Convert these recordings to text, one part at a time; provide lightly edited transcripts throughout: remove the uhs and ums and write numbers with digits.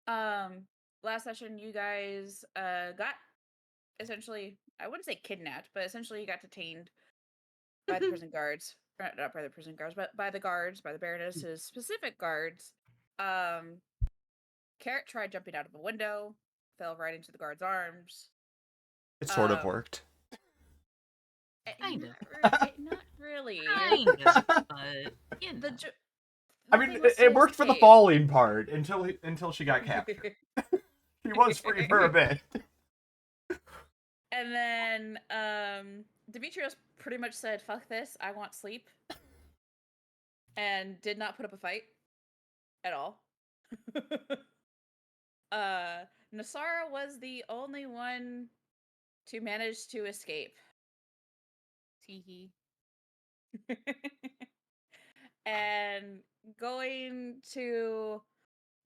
Um, last session, you guys got essentially, I wouldn't say kidnapped, but essentially you got detained by the prison guards. Not by the prison guards, but by the guards, by the Baroness's specific guards. Um, Carrot tried jumping out of a window, fell right into the guard's arms. It sort of Um, worked. Kind of. Not really. Kind of, but you know. The jo- I the mean, thing was to it worked for the escape. falling part until she got captured. He was free for a bit. And then Demetrios pretty much said, "Fuck this, I want sleep," and did not put up a fight at all. uh Nasara was the only one to manage to escape. Teehee. And going to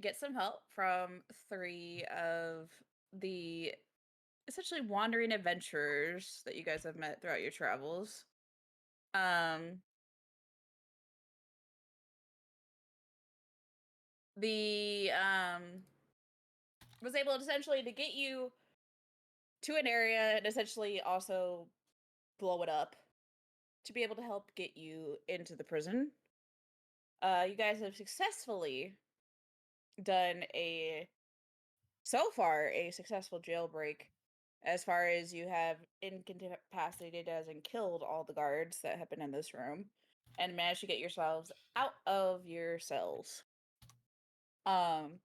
get some help from three of the essentially wandering adventurers that you guys have met throughout your travels. The was able essentially to get you to an area and essentially also blow it up to be able to help get you into the prison. You guys have successfully done so far a successful jailbreak, as far as you have incapacitated as and killed all the guards that have been in this room and managed to get yourselves out of your cells. Um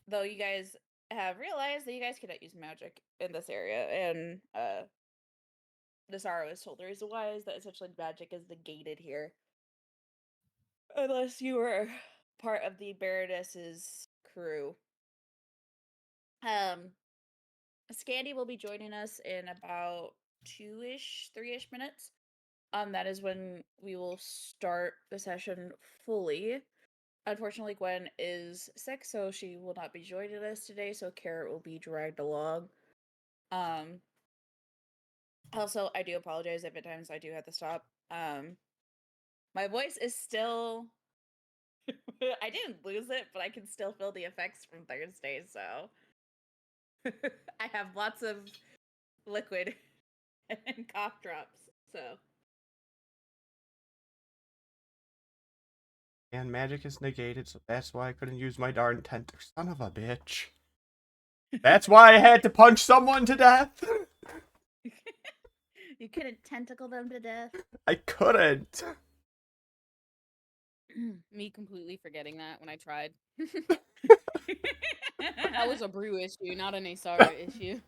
though you guys have realized that you guys cannot use magic in this area, and Nasara has told the reason why is that essentially magic is negated here. Unless you were part of the Baroness's crew. Um, Scandy will be joining us in about 3-ish minutes. That is when we will start the session fully. Unfortunately, Gwen is sick, so she will not be joining us today, so Carrot will be dragged along. Um, Also, I do apologize if at times I do have to stop. My voice is still I didn't lose it, but I can still feel the effects from Thursday, so I have lots of liquid and cough drops. So And magic is negated, so that's why I couldn't use my darn tentacle. Son of a bitch. That's why I had to punch someone to death. you couldn't tentacle them to death. I couldn't. Me completely forgetting that when I tried. That was a brew issue, not an Asara issue.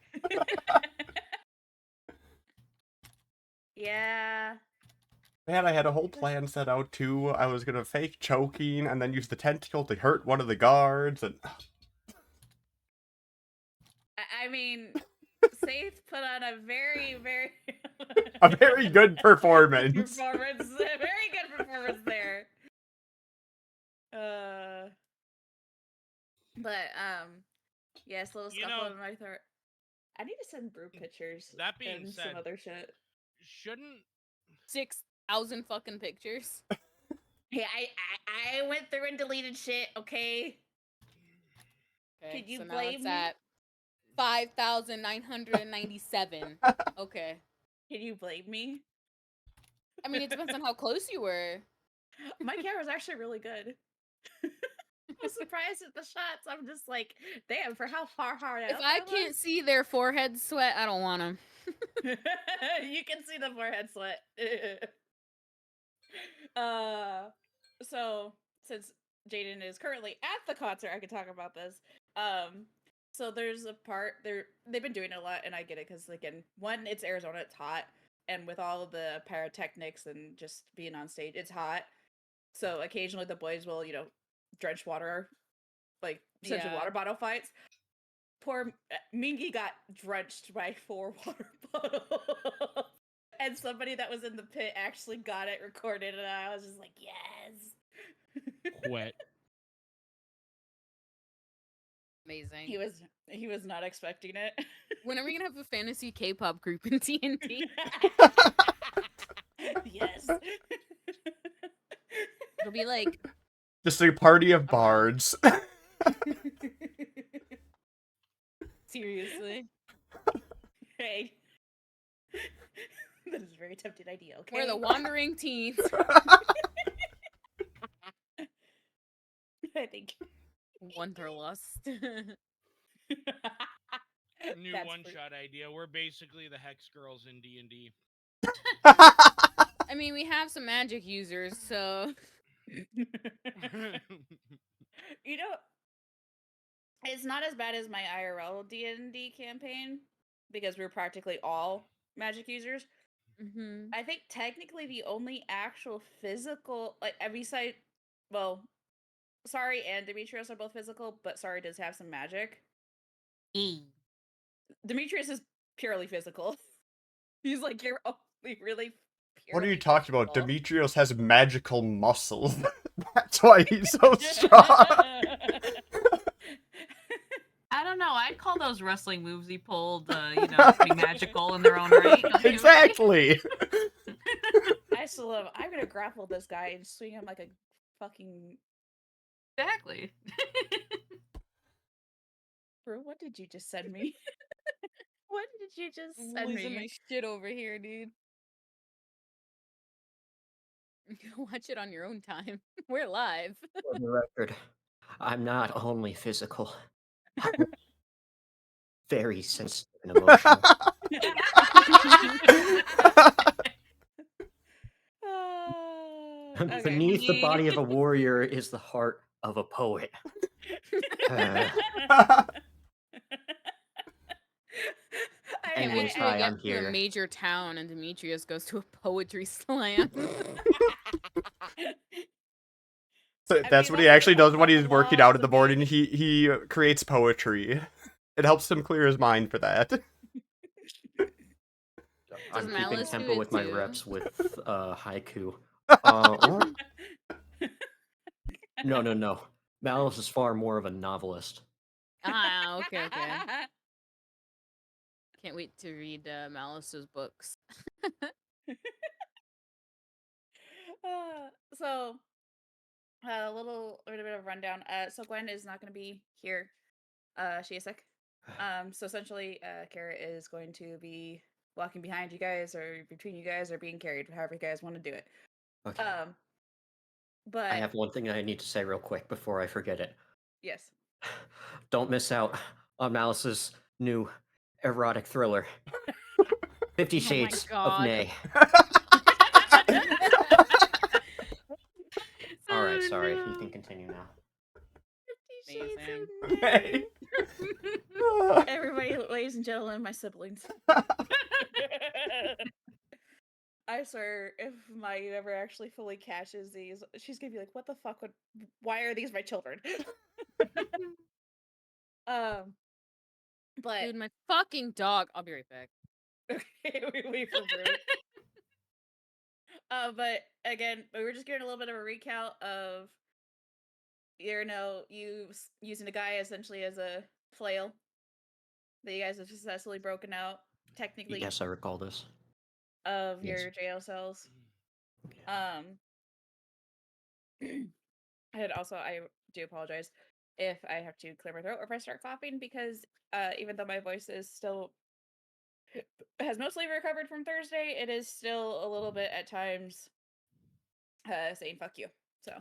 Yeah. Man, I had a whole plan set out too. I was gonna fake choking and then use the tentacle to hurt one of the guards, and I mean, Saith put on a very, very a very good performance. performance. Very good performance there. Yes, little scuffle in my throat. I need to send brew pictures. That being and said, some other shit. shouldn't 6,000 fucking pictures. Hey, I went through and deleted shit. Okay. Okay, Could you so now blame it's me? at 5,997. Okay. Can you blame me? I mean, it depends on how close you were. My camera's actually really good. I'm surprised at the shots. I'm just like, damn, for how far hard If I can't see their forehead sweat, I don't want them. You can see the forehead sweat. So since Jaden is currently at the concert, I can talk about this. So there's a part they've been doing it a lot, and I get it because again, one, it's Arizona, it's hot, and with all of the pyrotechnics and just being on stage, it's hot. So occasionally the boys will, drench water, like essentially water bottle fights. Poor Mingy got drenched by 4 water bottles. And somebody that was in the pit actually got it recorded, and I was just like, yes. wet. Amazing. He was not expecting it. When are we gonna have a fantasy K-pop group in TNT? Yes. It'll be like Just a party of bards. Seriously. Hey. That is a very tempting idea, okay? We're the wandering teens. I think. Wanderlust. New That's one-shot idea. We're basically the Hex Girls in D&D. I mean, we have some magic users, so You know, it's not as bad as my IRL D&D campaign because we're practically all magic users. mhm. I think technically the only actual physical, like every site, well, Sorry and Demetrius are both physical, but Sorry does have some magic. Demetrius is purely physical. He's like your only really. What are you purely talking about? physical. Demetrios has magical muscles. That's why he's so strong. I don't know. I'd call those wrestling moves he pulled, pretty magical in their own right. Don't you agree? Exactly. I still love. I'm gonna grapple this guy and swing him like a fucking. Exactly. Bro, what did you just send me? What did you just send Losing my me? shit over here, dude. Watch it on your own time. We're live. For the record, I'm not only physical, I'm very sensitive and emotional. Okay. Beneath the body of a warrior is the heart of a poet. Anyways, Wait till we hi, get I'm to a here. major town and Demetrius goes to a poetry slam. So I that's mean, what he that's actually like does when he's working out in the philosophy. morning. He creates poetry. It helps him clear his mind for that. I'm keeping Malice do tempo it with my too? reps with haiku. No. Malice is far more of a novelist. Ah, okay. Can't wait to read Malice's books. So, a little bit of rundown. So Gwen is not going to be here. She is sick. So essentially, Kara is going to be walking behind you guys, or between you guys, or being carried, however you guys want to do it. Okay. But I have one thing I need to say real quick before I forget it. yes. Don't miss out on Malice's new erotic thriller, 50 Oh my Shades of God. Nay. All right, sorry. You can continue now. 50 Shades Amazing. of Grey. Hey. Everybody, ladies and gentlemen, my siblings. I swear, if Maggie ever actually fully catches these, she's gonna be like, "What the fuck? Why are these my children?" But Dude, my fucking dog. I'll be right back. okay, we wait for Brute. But again, we were just getting a little bit of a recount of, you using a guy essentially as a flail. That you guys have successfully broken out, technically, Yes, I recall this. of Yes. your jail cells. And also, I do apologize if I have to clear my throat or if I start coughing, because even though my voice is still has mostly recovered from Thursday, it is still a little bit at times saying fuck you. So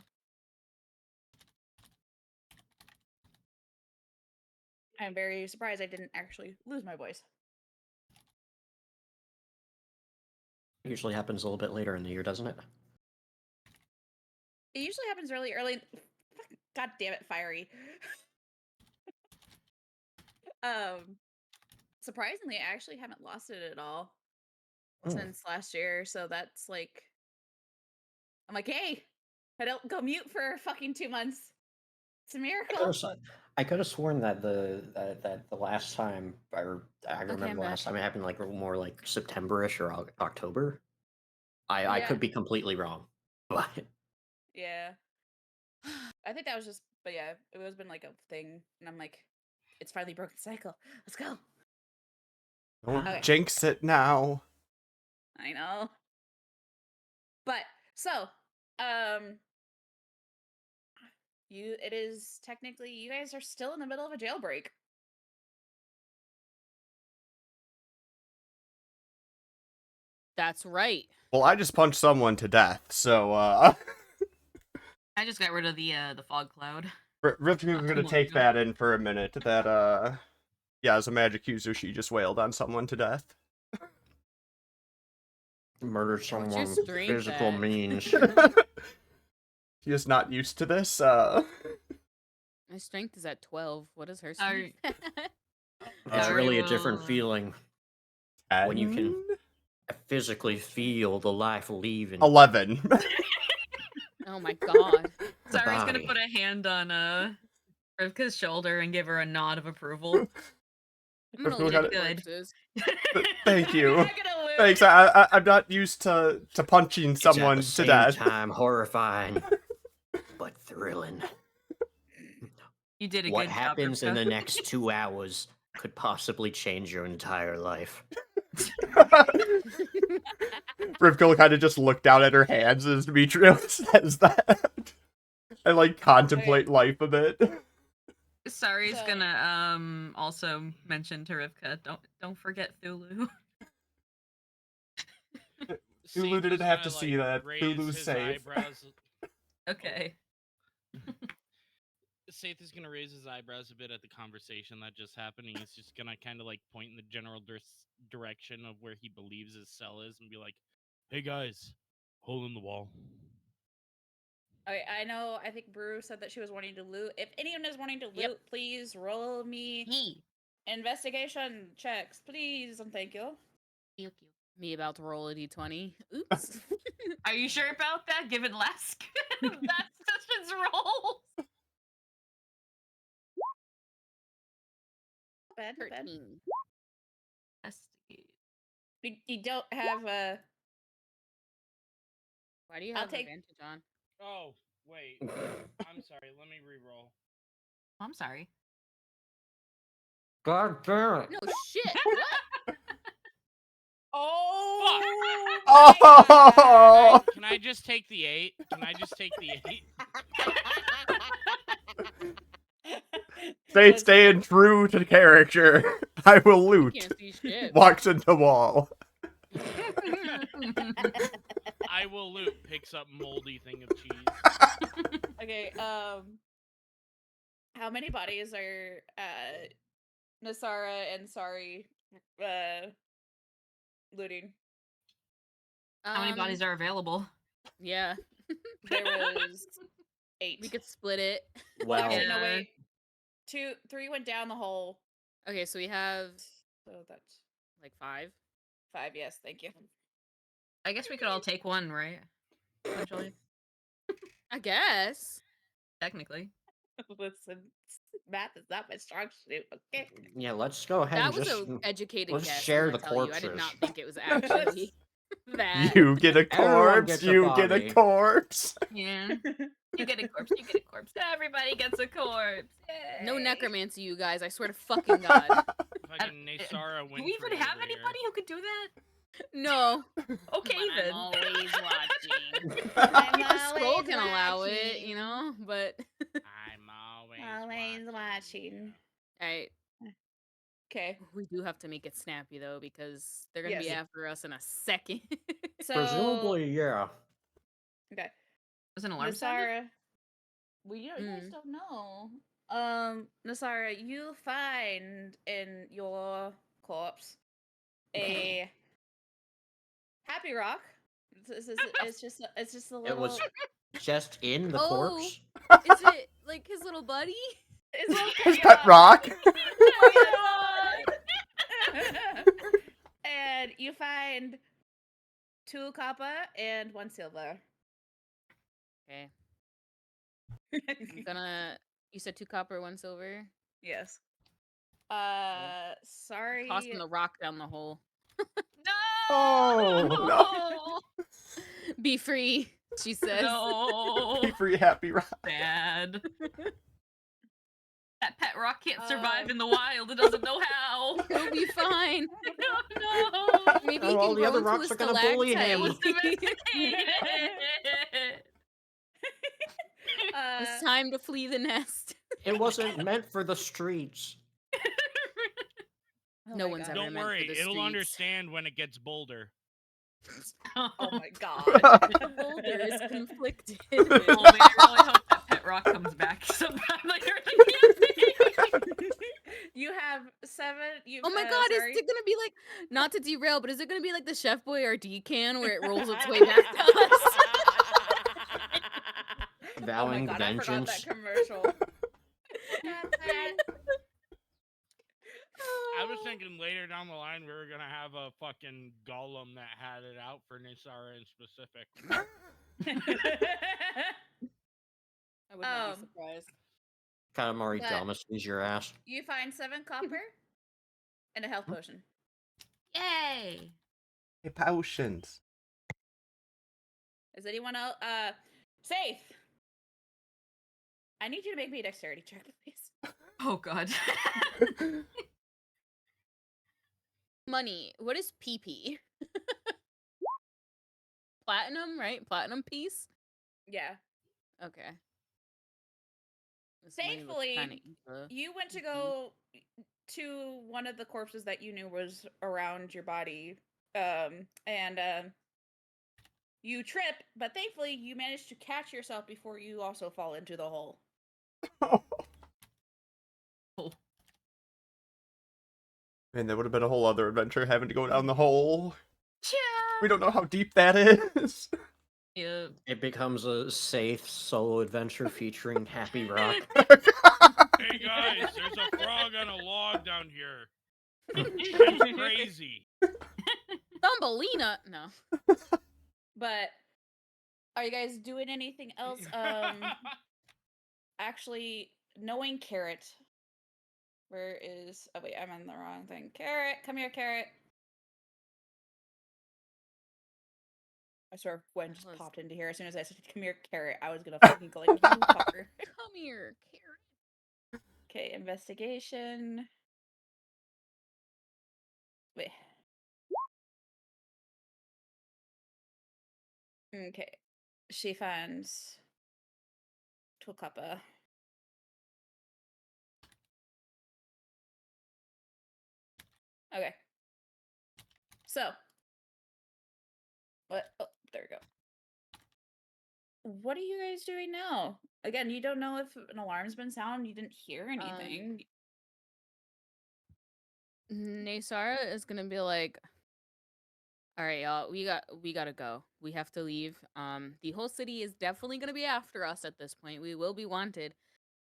I'm very surprised I didn't actually lose my voice. Usually happens a little bit later in the year, doesn't it? It usually happens really early. God damn it, Fiery. Surprisingly, I actually haven't lost it at all since last year. So that's like, I'm like, hey, I don't go mute for fucking 2 months. It's a miracle. I could have sworn that the last time I remember I'm the last back. time it happened like more like September-ish or October. I Yeah. could be completely wrong, but Yeah. I think that was just, but yeah, it was been like a thing, and I'm like, it's finally broken cycle. Let's go. Don't Okay. jinx it now. I know. But so, it is technically, you guys are still in the middle of a jailbreak. That's right. Well, I just punched someone to death, so I just got rid of the fog cloud. Rivka, we're Not too gonna long take ago. that in for a minute. That yeah, as a magic user, she just wailed on someone to death. Murder What's your someone strength physical at? means. She is not used to this. My strength is at 12. What is her Are- strength? It's Sorry, really a different well, feeling when you can 10? physically feel the life leaving. 11. Oh my god. The Sari's gonna body. put a hand on Rivka's shoulder and give her a nod of approval. I'm gonna Who loot got at it? corpses. Thank You're you. not gonna lose. Thanks. I'm not used to punching It's at someone the to same death. time horrifying, but thrilling. You did a What good happens job, in the Rivka. next 2 hours could possibly change your entire life. Rivka kind of just looked down at her hands as Demetrius says that. I like contemplate life a bit. Sari's So- gonna also mention to Rivka, don't forget Thulu. Thulu didn't Seth is have to gonna, see that. raise Thulu's his safe. eyebrows. Okay. Saith is gonna raise his eyebrows a bit at the conversation that just happened. And he's just gonna kind of like point in the general direction of where he believes his cell is, and be like, "Hey guys, hole in the wall." Okay, I know. I think Brew said that she was wanting to loot. If anyone is wanting to loot, Yep. please roll me He. investigation checks, please, and thank you. Me about to roll a d20. Oops. Are you sure about that? Given last that session's roll. Not bad, not bad. 13. Investigate. You don't have a. Why do you I'll have take- advantage on? Oh wait, I'm sorry. Let me re-roll. I'm sorry. God damn it. No shit. What? Oh! Oh! Can I just take the 8? Can I just take the 8? Stay staying true to character. I will loot. Can't see shit. Walks into wall. I will loot. Picks up moldy thing of cheese. Okay, how many bodies are Nasara and Sari looting? How many bodies are available? Yeah. There was 8. We could split it. Well, Well, actually, no, Yeah. wait. 3 went down the hole. Okay, so we have So that's like 5. 5. Yes, thank you. I guess we could all take one, right? Essentially. I guess. Technically. Listen, math is not my strong suit. Okay. yeah, let's go ahead That and was just... an educated let's guess. share I'm the gonna tell you. I did not corpses. think it was actually that. You get a Everyone corpse. gets a You get a body. corpse. Yeah. You get a corpse, you get a corpse. Everybody gets a corpse. No Yay. necromancy, you guys. I swear to fucking God. Fucking Nasara Do we even have anybody who could do that? No. Okay But then. I'm always watching. I'm Scroll always can allow it, watching. you know, but I'm always watching. alright. Okay. We do have to make it snappy though, because they're gonna be Yes. after us in a second. So Presumably, yeah. okay. Was an alarm sounded? Nasara. Well, you guys Mm. don't know. Nasara, you find in your corpse a happy rock. It's just a little. It was just in the Oh. corpse. Is it like his little buddy? It's a little His baby pet rock. And you find 2 copper and 1 silver. Okay. I'm gonna. You said 2 copper, 1 silver. Yes. Sorry. Tossing the rock down the hole. No! Oh, no. Be free, she says. No. Be free, happy rock. Bad. That pet rock can't survive Um, in the wild. It doesn't know how. It'll be fine. No. Maybe Oh, he all can the grow other into rocks a are gonna bully stalactite. him. It was domesticated. It's time to flee the nest. It wasn't meant for the streets. Oh No my one's God. ever Don't meant for worry, the it'll streets. understand when it gets bolder. Oh my God. The boulder is conflicted. Oh man, I really hope that pet rock comes back sometime later in the campaign. You have 7. You. Oh my god, sorry. is it gonna be like, not to derail, but is it gonna be like the Chef Boyardee can where it rolls its way back to us? Vowing oh my God, I forgot vengeance. that commercial. I was thinking later down the line we were gonna have a fucking golem that had it out for Nisara in specific. I would not Um, be surprised. Katamari But- Damacy is your ass. You find 7 copper and a health potion. Yay! Hey, potions. Is anyone else? Safe. I need you to make me a dexterity check, please. Oh god. Money. What is PP? Platinum, right? Platinum piece? Yeah. Okay. This money looks Thankfully, kinda evil. You went to Mhm. go to one of the corpses that you knew was around your body, and you trip, but thankfully you managed to catch yourself before you also fall into the hole. Man, that would have been a whole other adventure having to go down the hole. Yeah. We don't know how deep that is. Yeah. It becomes a safe solo adventure featuring Happy Rock. Hey guys, there's a frog on a log down here. She's crazy. Thumbelina! No. But are you guys doing anything else? Actually, knowing Carrot. Where is? Oh wait, I'm in the wrong thing. Carrot, come here, Carrot. I swear, Gwen just Was- popped into here as soon as I said, "Come here, Carrot." I was gonna fucking go like, "You fucker." Come here, Carrot. Okay, investigation. Wait. Okay. She finds Tokapa. Okay. So. What? Oh, there we go. What are you guys doing now? Again, you don't know if an alarm's been sounded. You didn't hear anything. Naysara is gonna be like, all right, y'all, we gotta go. We have to leave. The whole city is definitely gonna be after us at this point. We will be wanted,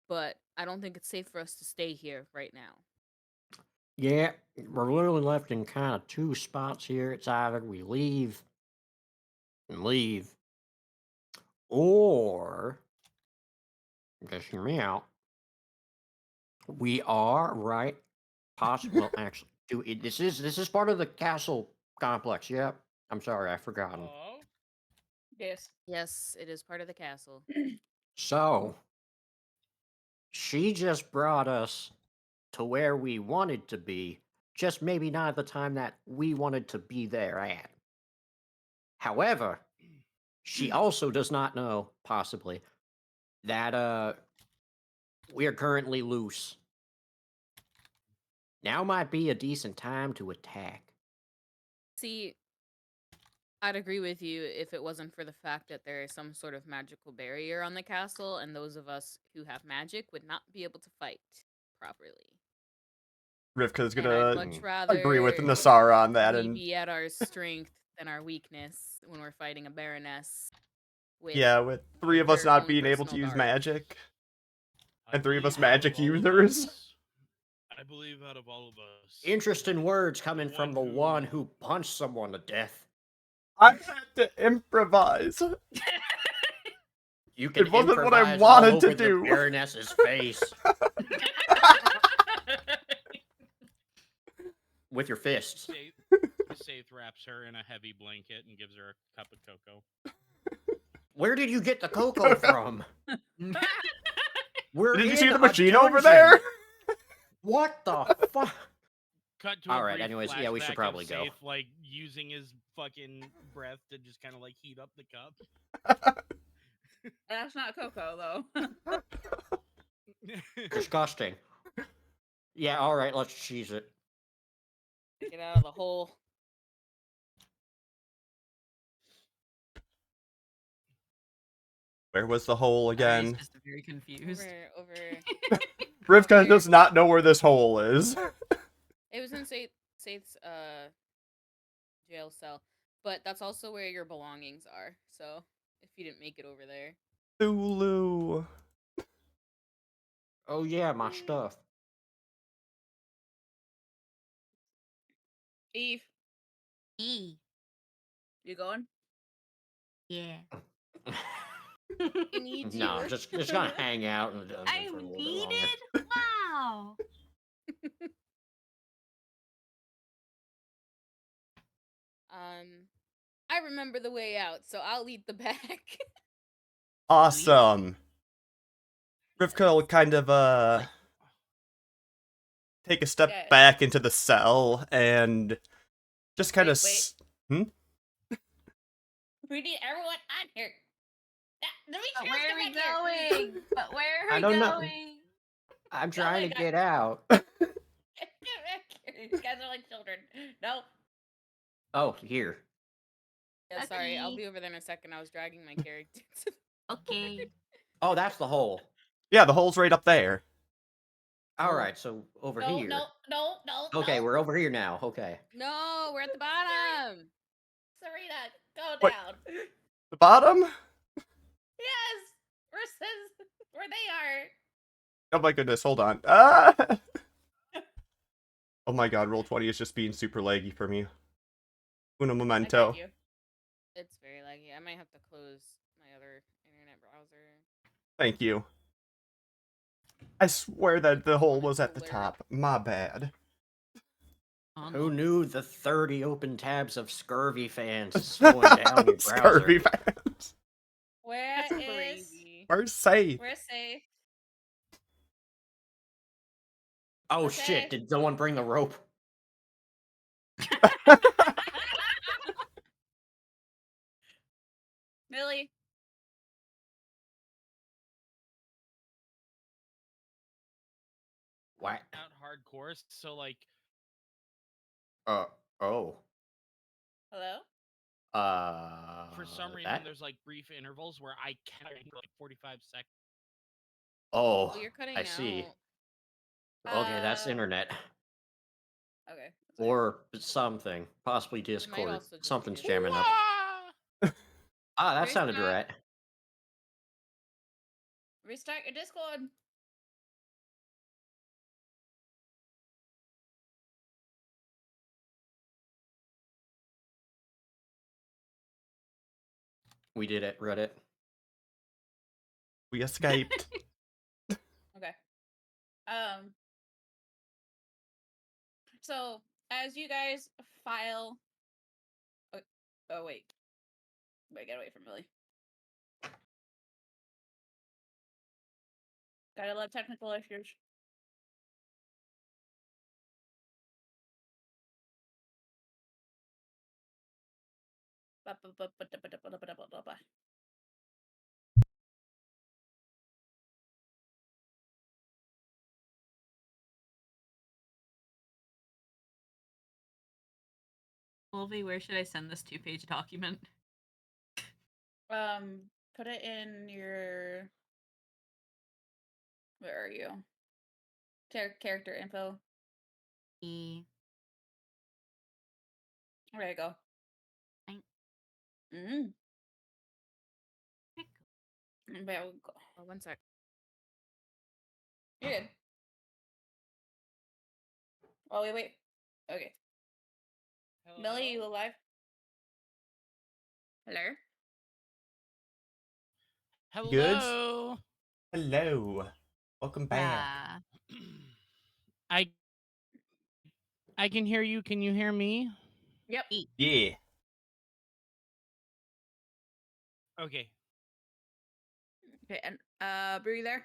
but I don't think it's safe for us to stay here right now. Yeah, we're literally left in kind of two spots here. It's either we leave and leave, or just hear me out. We are right. Possible. Actually, this is part of the castle complex. Yep. I'm sorry, I've forgotten. Oh, Yes. Yes, it is part of the castle. So, she just brought us to where we wanted to be, just maybe not at the time that we wanted to be there at. However, she also does not know, possibly, that we are currently loose. Now might be a decent time to attack. See, I'd agree with you if it wasn't for the fact that there is some sort of magical barrier on the castle, and those of us who have magic would not be able to fight properly. Rivka's And I'd gonna much rather agree with Nasara on that, we and be at our strength than our weakness when we're fighting a baroness. With yeah, with 3 of us her not own being able to personal use dark. magic. I And 3 of us believe out magic all of users. us- I believe out of all of us. Interesting words coming from the One who- one who punched someone to death. I had to improvise. You can It wasn't what I improvise wanted all to over the do. Baroness's face with your fists. Saith wraps her in a heavy blanket and gives her a cup of cocoa. Where did you get the cocoa from? We're Did you in see the a machine over dungeon. there? What the fuck? Cut to All a right, brief anyways, yeah, we should flashback of probably go. Saith, like using his fucking breath to just kind of like heat up the cup. That's not Coco though. Disgusting. Yeah, all right, let's cheese it. Get out of the hole. Where was the hole Ari's again? just very confused. Over. Rivka Over. does not know where this hole is. It was in Saith's jail cell, but that's also where your belongings are. So if you didn't make it over there, Thulu. Oh yeah, my stuff. Eve, E. you going? Yeah. I need you. No, just gonna hang out in the dungeon I'm for a little bit longer. needed? Wow. I remember the way out, so I'll lead the pack. Awesome. Rivka will kind of take a step Yeah. back into the cell and just kind of Wait. We need everyone on here. Let me But just where come are we back here. going? But where are I we don't know. going? I'm trying my to God. get out. Get back here. You guys are like children. No. Oh, here. Yeah, sorry, I'll Okay. be over there in a second. I was dragging my character. Okay. Oh, that's the hole. Yeah, the hole's right up there. All right, so over No, here. no. Okay, no. we're over here now. Okay. No, we're at the bottom. Serena, go What? down. The bottom? Yes. Versus where they are. Oh my goodness, hold on. Ah! Oh my god, Roll20 is just being super laggy for me. Uno I momento. got you. It's very laggy. I might have to close my other internet browser. Thank you. I swear that the hole Wanted was to at the alert. top. My bad. Who knew the 30 open tabs of scurvy fans is slowing down your browser? Scurvy fans. Where That's is crazy. Where's safe? Where's safe? Oh Okay. shit, did someone bring the rope? Millie. What? Out hardcore, so like Oh. Hello? for some reason that? there's like brief intervals where I can't like 45 seconds. Oh, Oh, you're cutting I see. out. Okay, that's internet. Okay. Or something. Possibly might Discord. also just Something's be- jamming up. Wah! Ah, that There's sounded not- right. Restart your Discord. We did it, Reddit. We escaped. Okay. So as you guys file oh wait. Wait, get away from Millie. Gotta love technical issues. Wolvie, where should I send this 2-page document? Put it in your. Where are you? Character info. E. There you go. Thank- Mm. There we go. Oh, 1 sec. You're good. Oh wait. Okay. Millie, you alive? Hello? Hello. Hello. Welcome back. Yeah. I can hear you. Can you hear me? Yep. Yeah. Okay. Okay, and Brew, you there?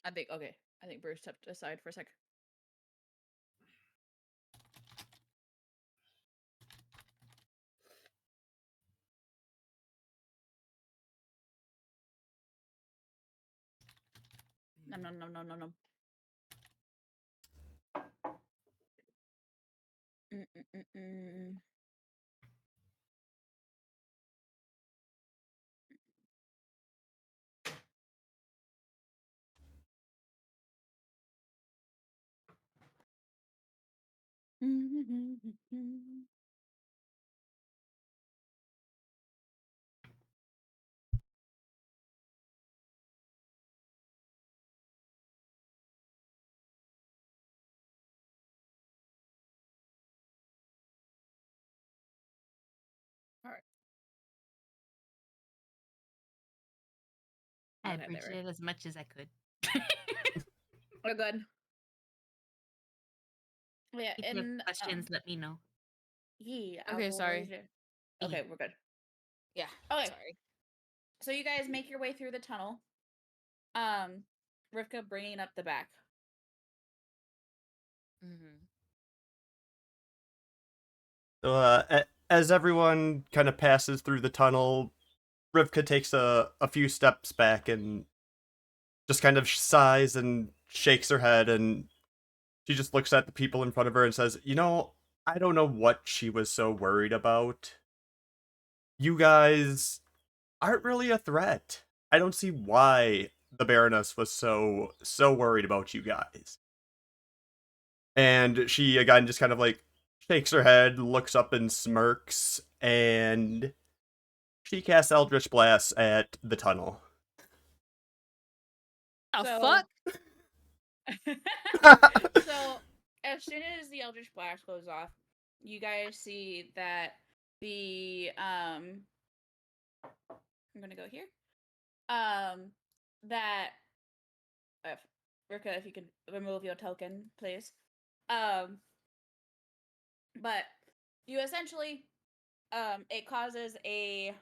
I think Bruce stepped aside for a sec. Nom nom nom nom nom nom. Mm-mm-mm-mm. All right. I Okay, there we- appreciate it as much as I could. We're good. Yeah, If you have and questions, let me know. yeah. Okay, sorry. Okay, we're good. Yeah. Okay. Sorry. So you guys make your way through the tunnel. Rivka bringing up the back. Mm-hmm. So, as everyone kind of passes through the tunnel, Rivka takes a few steps back and just kind of sighs and shakes her head, and she just looks at the people in front of her and says, "You know, I don't know what she was so worried about. You guys aren't really a threat. I don't see why the Baroness was so worried about you guys." And she again just kind of like shakes her head, looks up and smirks, and she casts Eldritch Blast at the tunnel. The So- fuck? So as soon as the Eldritch Blast goes off, you guys see that the I'm gonna go here. That if Rivka, if you could remove your token, please. But you essentially it causes a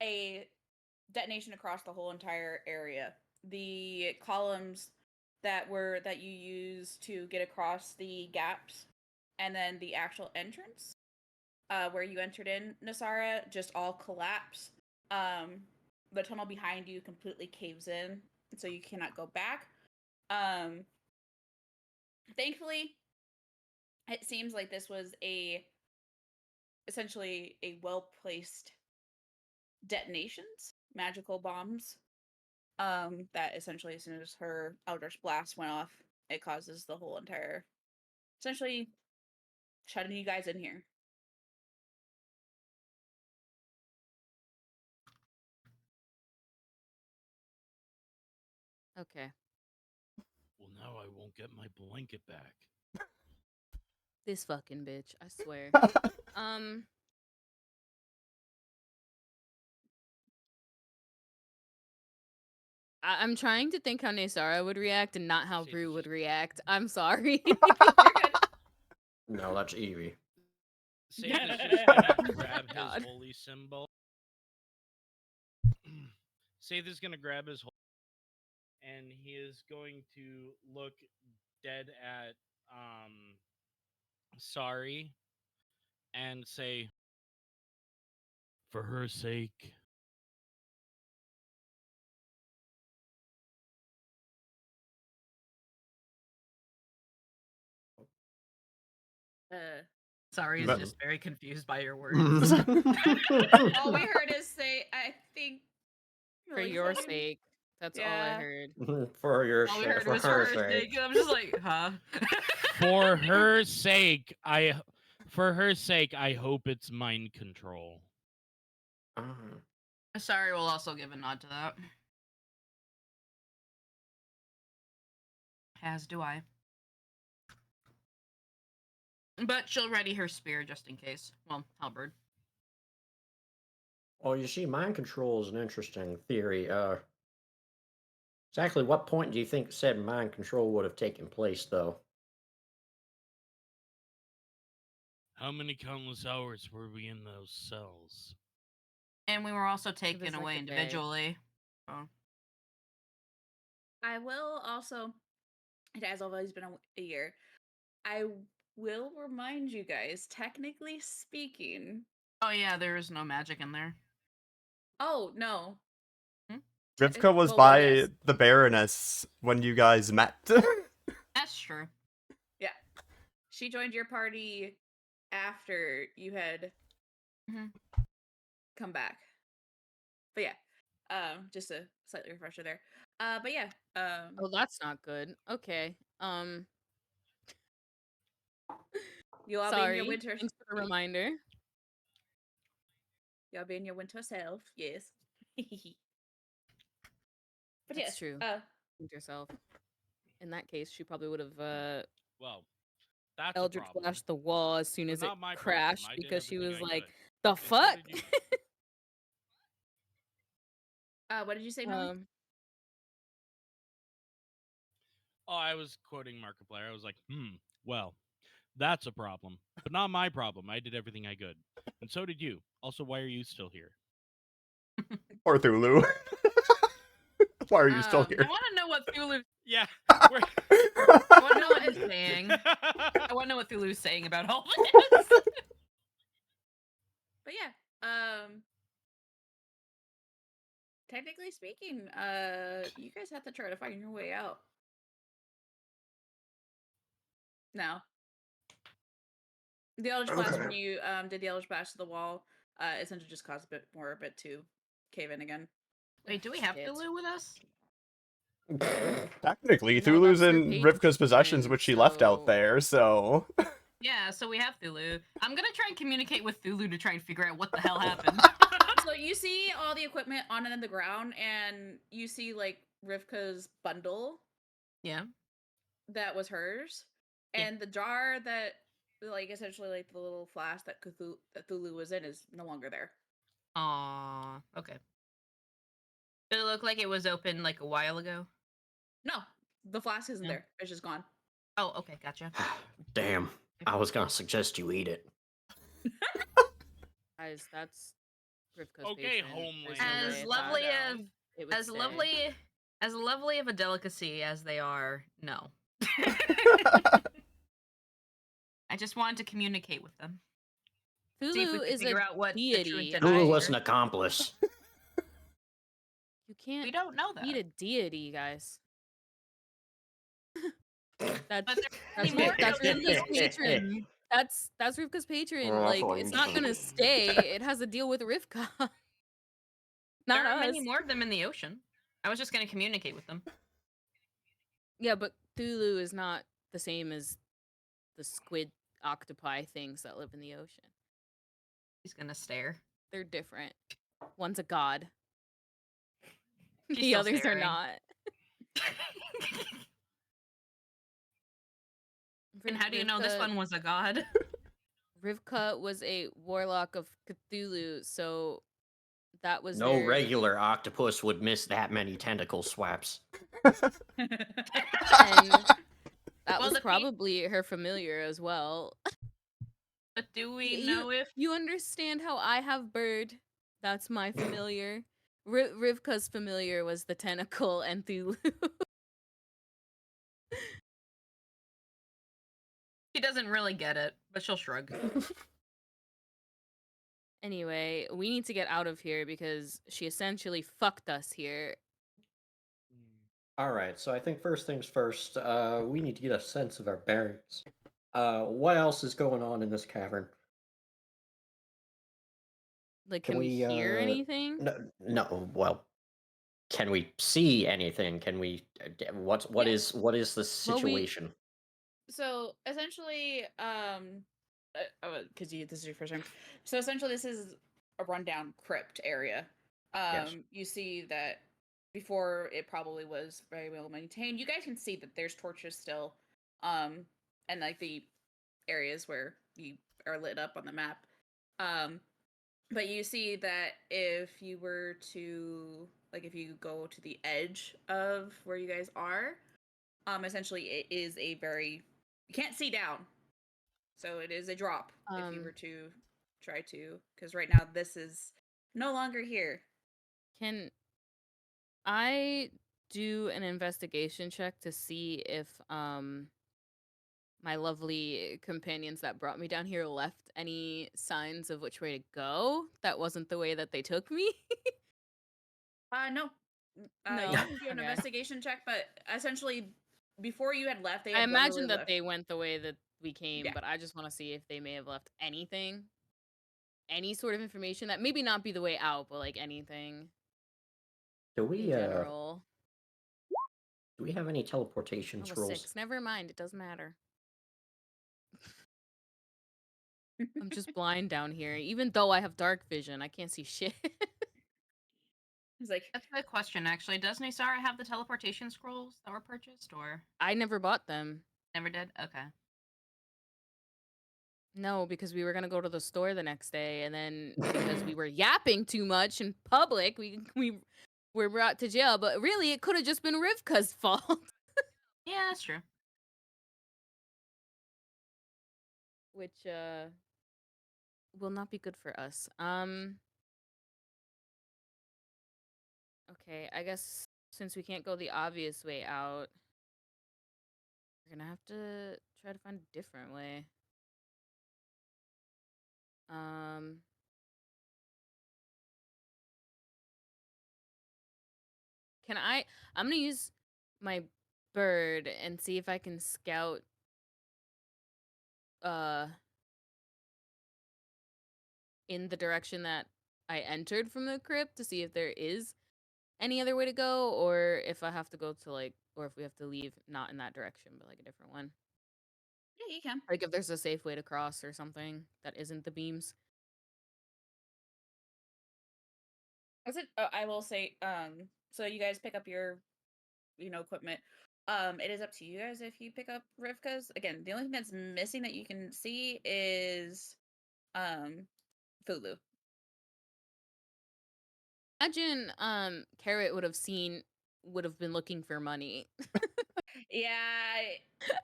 a detonation across the whole entire area. The columns that you use to get across the gaps, and then the actual entrance, where you entered in, Nasara, just all collapse. The tunnel behind you completely caves in, so you cannot go back. Thankfully, it seems like this was essentially a well placed detonations, magical bombs. That essentially, as soon as her Eldritch Blast went off, it causes the whole entire, essentially, shutting you guys in here. Okay. Well, now I won't get my blanket back. This fucking bitch. I swear. I'm trying to think how Naysara would react and not how Shit, Brew would shit. react. I'm sorry. You're good. No, that's Evie. Save is just gonna grab God. his holy symbol. Save is gonna grab his and he is going to look dead at Sorry and say, for her sake. Sorry, is But- just very confused by your words. All we heard is say, I think. For really your fucking- sake. That's all I Yeah. heard. For your All we shit, heard for was her her sake. sake. I'm just like, huh? For her sake, I hope it's mind control. Sorry, we'll also give a nod to that. As do I. But she'll ready her spear just in case. Well, halberd. Well, you see, mind control is an interesting theory. Exactly what point do you think said mind control would have taken place, though? How many countless hours were we in those cells? And we were also taken like away a day. individually. Oh. I will also, it has always been a year. I will remind you guys, technically speaking. Oh yeah, there is no magic in there. Oh, no. Hmm? Rivka was well, by yes. the Baroness when you guys met. That's true. Yeah. She joined your party after you had Mhm. come back. But yeah. Just a slightly refresher there. But yeah. Oh, that's not good. Okay. You all be in your Sorry. winter. Thanks for the reminder. Y'all be in your winter self. Yes. But That's yes. true. Think to yourself. In that case, she probably would have Well, that's a Eldritch problem. flashed the wall as soon But as it not my problem. crashed I did because she everything was I like, could. "The And so fuck." did you. What did you say, Melly? Oh, I was quoting Markiplier. I was like, well, that's a problem. But not my problem. I did everything I could. And so did you. Also, why are you still here? Or Thulu. Why are you still Um, I here? want to know what Thulu. Yeah. I want to know what he's saying. I want to know what Thulu's saying about all this. But yeah. Technically speaking, you guys have to try to find your way out. No. The Eldritch Blast, when you did the Eldritch Blast to the wall, essentially just caused a bit to cave in again. Wait, do we have Shit. Thulu with us? Technically, No, Thulu's that's her in Rivka's possessions, patron, which she left out so- there, so. Yeah, so we have Thulu. I'm gonna try and communicate with Thulu to try and figure out what the hell happened. So you see all the equipment on and in the ground, and you see like Rivka's bundle Yeah. that was hers, Yeah. and the jar that, like, essentially like the little flask that Cthulhu was in is no longer there. Aww. Okay. Did it look like it was open like a while ago? No, the flask isn't No. there. It's just gone. Oh, okay, gotcha. Damn. I was gonna suggest you eat it. Guys, that's Rivka's Okay, patron. Homeland. There's no As way lovely that as it would as stay. lovely of a delicacy as they are, no. I just wanted to communicate with them. See if we Thulu can is figure a out what the true deity. intent Lulu is was here. an accomplice. You can't We don't know that. eat a deity, guys. That's But that's more that's than Rivka's the patron. That's Rivka's patron. Oh, that's Like, all it's you not say. gonna stay. It has to deal with Rivka. there Not are us. many more of them in the ocean. I was just gonna communicate with them. Yeah, but Thulu is not the same as the squid octopi things that live in the ocean. He's gonna stare. They're different. One's a god. She's The still others staring. are not. And how do you know this Rivka- one was a god? Rivka was a warlock of Cthulhu, so that was No their... regular octopus would miss that many tentacle swaps. And that Well, was the pe- probably her familiar as well. But do we You- know if You understand how I have bird? That's my familiar. Rivka's familiar was the tentacle and Thulu. she doesn't really get it, but she'll shrug. Anyway, we need to get out of here because she essentially fucked us here. Alright, so I think first things first, we need to get a sense of our bearings. What else is going on in this cavern? Like, Can can we we, hear anything? No, well, can we see anything? Can we, what Yeah. is the Well, we- situation? So essentially, because this is your first time. So essentially, this is a rundown crypt area. Yes. You see that before it probably was very well maintained. You guys can see that there's torches still, and like the areas where you are lit up on the map. But you see that if you were to, like, if you go to the edge of where you guys are, essentially it is a very, you can't see down, so it is a drop if you were to try to, because right now this is no longer here. Can I do an investigation check to see if my lovely companions that brought me down here left any signs of which way to go? That wasn't the way that they took me. No, No. You can do an Okay. investigation check, but essentially, before you had left, they I had imagine literally that left. they went the way that we came, Yeah. but I just want to see if they may have left anything, any sort of information that maybe not be the way out, but like anything Do in we general. do we have any teleportation Oh, a scrolls? 6. Never mind. It doesn't matter. I'm just blind down here. Even though I have dark vision, I can't see shit. He's like, That's a good question, actually. Does Nisara have the teleportation scrolls that were purchased, or I never bought them. never did? Okay. No, because we were gonna go to the store the next day, and then because we were yapping too much in public, we were brought to jail. But really, it could have just been Rivka's fault, Yeah, that's true. which will not be good for us. Okay, I guess since we can't go the obvious way out, we're gonna have to try to find a different way. Can I'm gonna use my bird and see if I can scout uh in the direction that I entered from the crypt to see if there is any other way to go, or if I have to go to like, or if we have to leave not in that direction but like a different one. yeah, you can. Like if there's a safe way to cross or something that isn't the beams. That's it. I will say, so you guys pick up your, equipment. It is up to you guys if you pick up Rivka's. Again, the only thing that's missing that you can see is, Fulu. Imagine Carrot would have been looking for money. Yeah.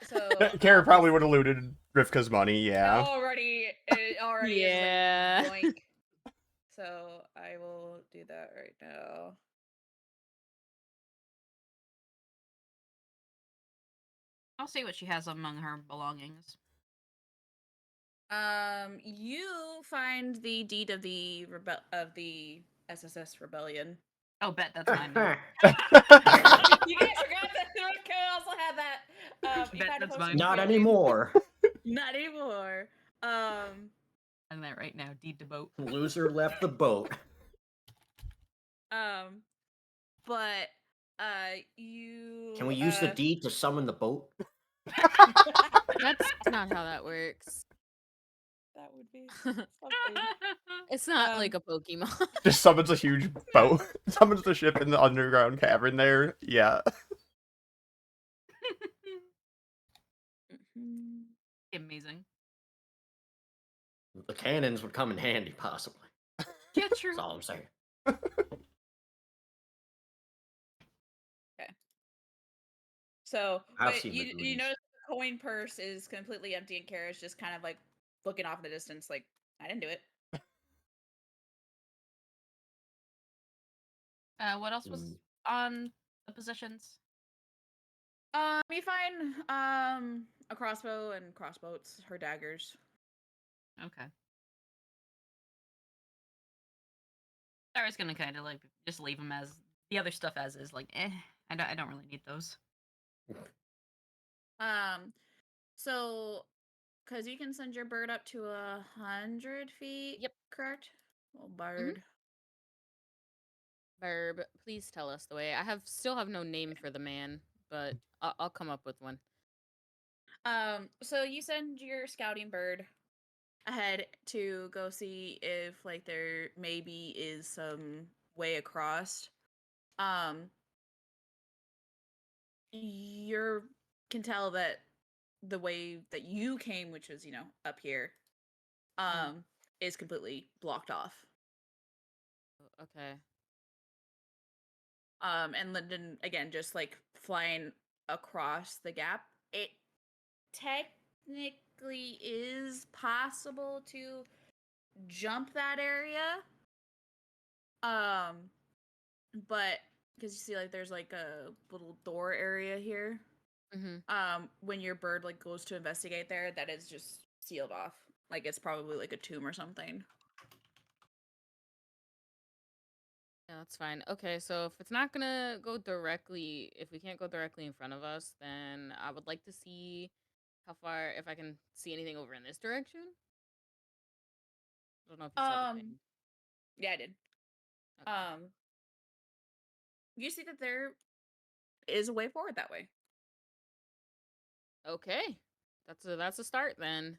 So Kara probably would have looted Rivka's money, it yeah. already Yeah. is like yoink. So I will do that right now. I'll see what she has among her belongings. You find the deed of the SSS rebellion. Oh, bet that's mine now. You guys forgot that Rivka also had that. You Bet find a that's potion mine. of Not healing. anymore. Not anymore. I'm that right now. Deed to boat. Loser left the boat. But you Can we use the deed to summon the boat? That's not how that works. That would be something. It's not like a Pokemon. Just summons a huge boat. Summons the ship in the underground cavern there. Yeah. Amazing. The cannons would come in handy, possibly. Yeah, true. That's all I'm saying. So, I've but seen the you Goonies. notice the coin purse is completely empty, and Kara's just kind of like looking off in the distance, like, I didn't do it. What else was Mm. on the positions? You find a crossbow and crossbows, her daggers. Okay. I was gonna kind of like just leave them as the other stuff as is. Like, I don't really need those. So, because you can send your bird up to 100 feet. Yep. Correct. Well, bird. Verb, please tell us the way. I still have no name for the man, but I'll come up with one. So you send your scouting bird ahead to go see if like there maybe is some way across. You can tell that the way that you came, which was, up here, is completely blocked off. Okay. And then again, just like flying across the gap, it technically is possible to jump that area. But because you see, like, there's like a little door area here. When your bird like goes to investigate there, that is just sealed off. Like it's probably like a tomb or something. Yeah, that's fine. Okay, so if it's not gonna go directly, if we can't go directly in front of us, then I would like to see how far, if I can see anything over in this direction. I don't know if you saw the thing. Yeah, I did. Okay. You see that there is a way forward that way. Okay. That's a start then.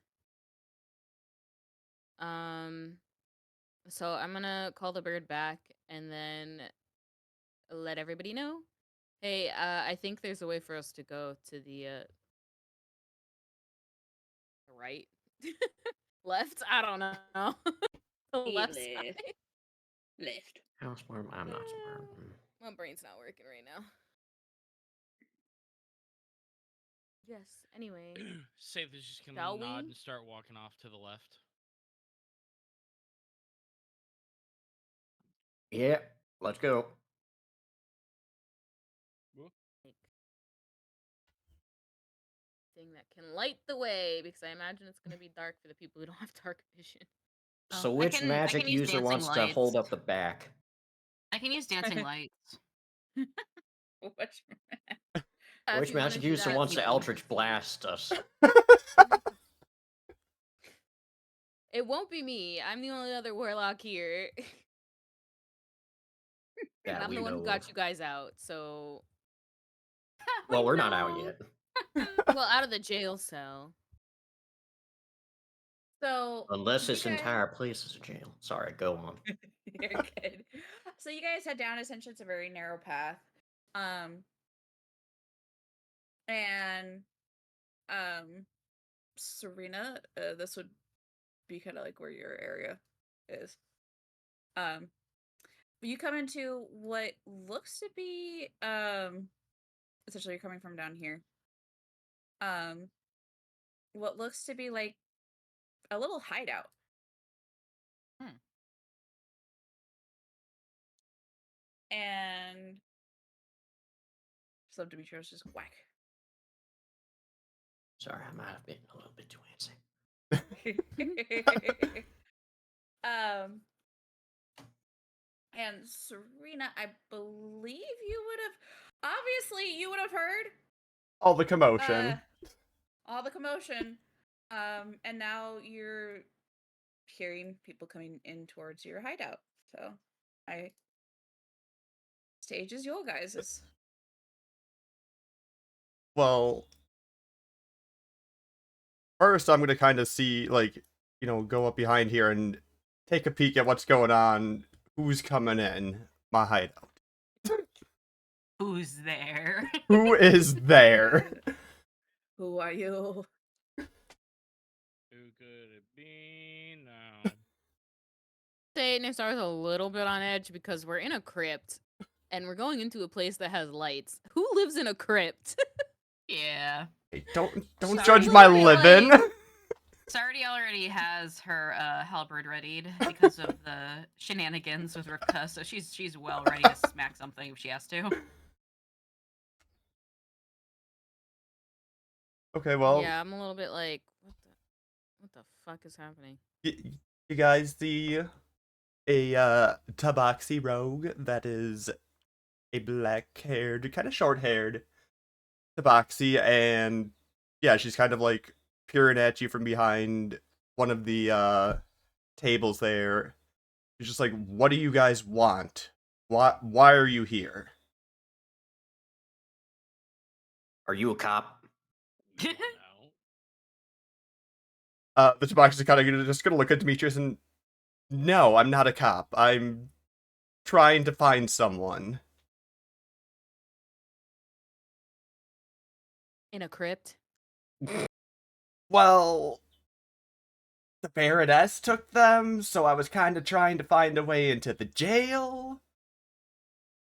So I'm gonna call the bird back and then let everybody know. Hey, I think there's a way for us to go to the right, left. I don't know. The left Left. side. Left. How smart? I'm not smart. My brain's not working right now. Yes. Anyway, Safe is just gonna Shall nod we? and start walking off to the left. Yeah, let's go. like thing that can light the way, because I imagine it's gonna be dark for the people who don't have dark vision. So I which can magic use user dancing wants to hold lights. up the back? I can use dancing lights. Which If Which you wanna magic do user that, wants to people. Eldritch Blast us? It won't be me. I'm the only other warlock here. And That I'm we the one who know got of. you guys out. So, Well, We we're not out know. yet. well, out of the jail cell. So Unless you this guys, entire place is a jail. Sorry, go on. you're good. So you guys head down. Essentially, it's a very narrow path. And Serena, this would be kind of like where your area is. You come into what looks to be essentially you're coming from down here. What looks to be like a little hideout. And so Demetrius just whack. Sorry, I might have been a little bit too antsy. And Serena, I believe you would have obviously you would have heard All the commotion. all the commotion. And now you're hearing people coming in towards your hideout. So stage is your guys's. Well, first I'm gonna kind of see, like, go up behind here and take a peek at what's going on. Who's coming in my hideout? Who's there? Who is there? Who are you? Who could it be now? Say Nixar's a little bit on edge because we're in a crypt and we're going into a place that has lights. Who lives in a crypt? Yeah. Hey, don't Sorry. judge my Literally, living. Sardi already has her halberd readied because of the shenanigans with Rivka, so she's well ready to smack something if she has to. Okay, well, Yeah, I'm a little bit like, what the fuck is happening? you guys see a tabaxi rogue that is a black-haired, kind of short-haired tabaxi, and yeah, she's kind of like peering at you from behind one of the tables there. She's just like, "What do you guys want? Why are you here?" Are you a cop? We don't know. The tabaxi kind of just gonna look at Demetrius and, "No, I'm not a cop. I'm trying to find someone." In a crypt? Well, the Baroness took them, so I was kind of trying to find a way into the jail,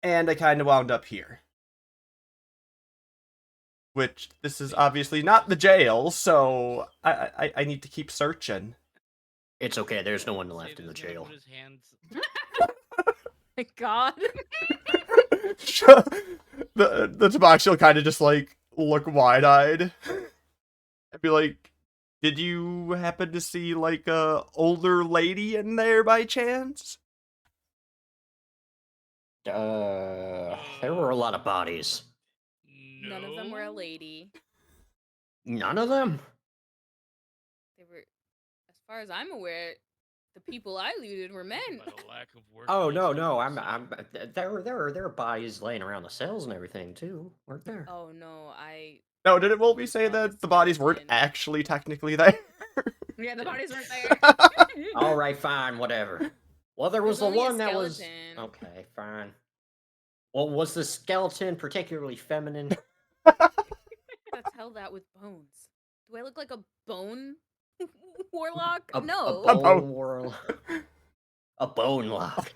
and I kind of wound up here. Which, this is obviously not the jail, so I need to keep searching. It's okay, there's no one Safe left in the is gonna jail. put his hands. My god. the tabaxi will kind of just, like, look wide-eyed. And be like, "Did you happen to see, like, a older lady in there by chance?" There were a lot of bodies. None of them were a No? lady. None of them? They were, as far as I'm aware, the people I looted were men. By the lack of work Oh on no, this no, one, I'm. so- There were bodies laying around the cells and everything too, weren't there? Oh no, I No, didn't Wolby was say not the that the bodies weren't skeleton. actually technically there? Yeah, the bodies weren't there. All right, fine, whatever. Well, there was There's the only a one that was. skeleton. Okay, fine. Well, was the skeleton particularly feminine? Gotta tell that with bones. Do I look like a bone warlock? No. A bone. bone warlock. A bone lock.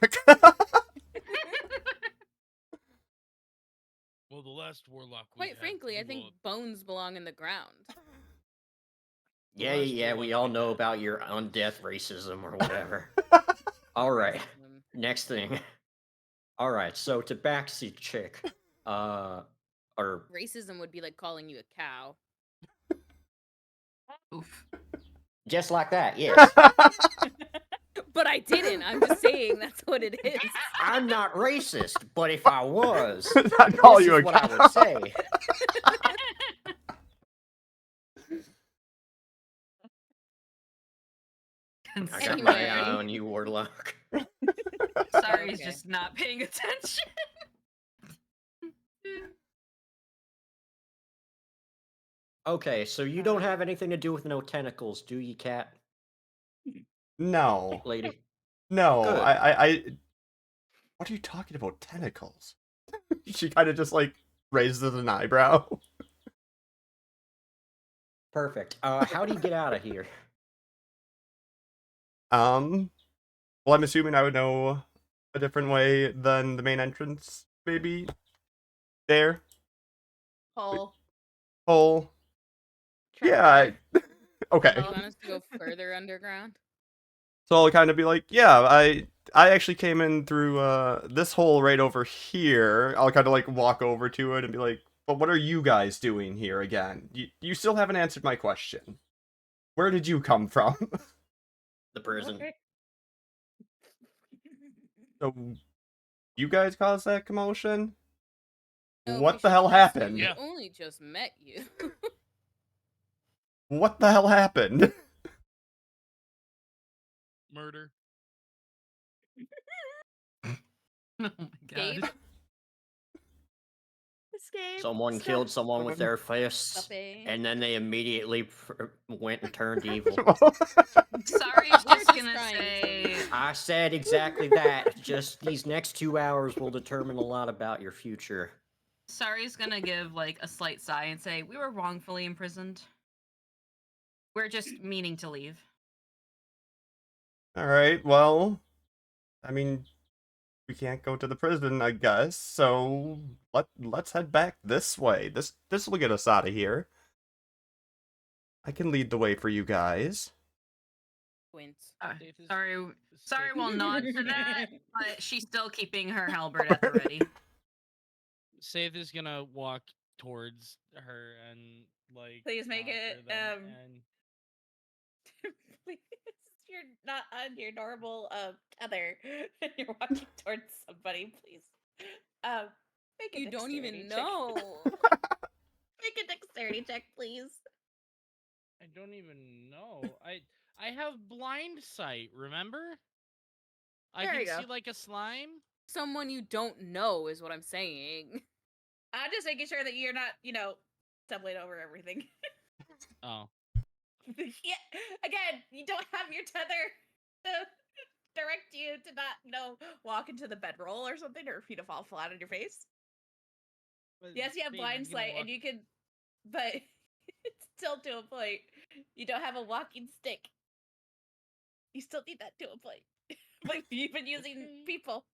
Well, the last warlock. we Quite had, frankly, I he think will- bones belong in the ground. Yeah, last yeah, we warlock all we know had- about your undeath racism or whatever. All right, next thing. All right, so Tabaxi chick, or Racism would be like calling you a cow. Oof. just like that, yes. But I didn't. I'm just saying that's what it is. I'm not racist, but if I was, Not call this you is a what I cow. would say. I got Considering- my eye on you, Warlock. Sorry, he's Okay. just not paying attention. Okay, so you don't have anything to do with no tentacles, do you, cat No. lady? No, Good. I what are you talking about, tentacles? She kind of just like raises an eyebrow. Perfect. How do you get out of here? Well, I'm assuming I would know a different way than the main entrance, maybe. There. Paul. Hole. Yeah. Okay. You want us to go further underground? So I'll kind of be like, yeah, I actually came in through this hole right over here. I'll kind of like walk over to it and be like, but what are you guys doing here again? You still haven't answered my question. Where did you come from? The prison. Okay. So you guys caused that commotion? No, What we the should hell trust you. happened? We Yeah. only just met you. What the hell happened? Murder. Oh my Gabe? god. Escape. Someone Stop. killed someone with their fists, Puppy. and then they immediately went and turned evil. Sorry, We're just just gonna trying to say. I said exactly that. Just these next 2 hours will determine a lot about your future. Sorry's gonna give like a slight sigh and say we were wrongfully imprisoned. We're just meaning to leave. All right, well, I mean, we can't go to the prison, I guess. So let's head back this way. This will get us out of here. I can lead the way for you guys. Quince. Faith is- Sorry, Faith we'll is- nod to that, but she's still keeping her halberd at the ready. Saith is gonna walk towards her and like. Please make nod it, for them, and Please, you're not on your normal tether. You're walking towards somebody. Please, make a You don't even dexterity check. know. Make a dexterity check, please. I don't even know. I have blind sight. Remember? I There can you go. see like a slime. Someone you don't know is what I'm saying. I'm just making sure that you're not, stumbling over everything. Oh. Yeah. Again, you don't have your tether to direct you to not, walk into the bedroll or something, or for you to fall flat on your face. But Yes, you have Faith blind is gonna sight, walk- and you can, but it's still to a point. You don't have a walking stick. You still need that to a point. But you've been using Okay. people.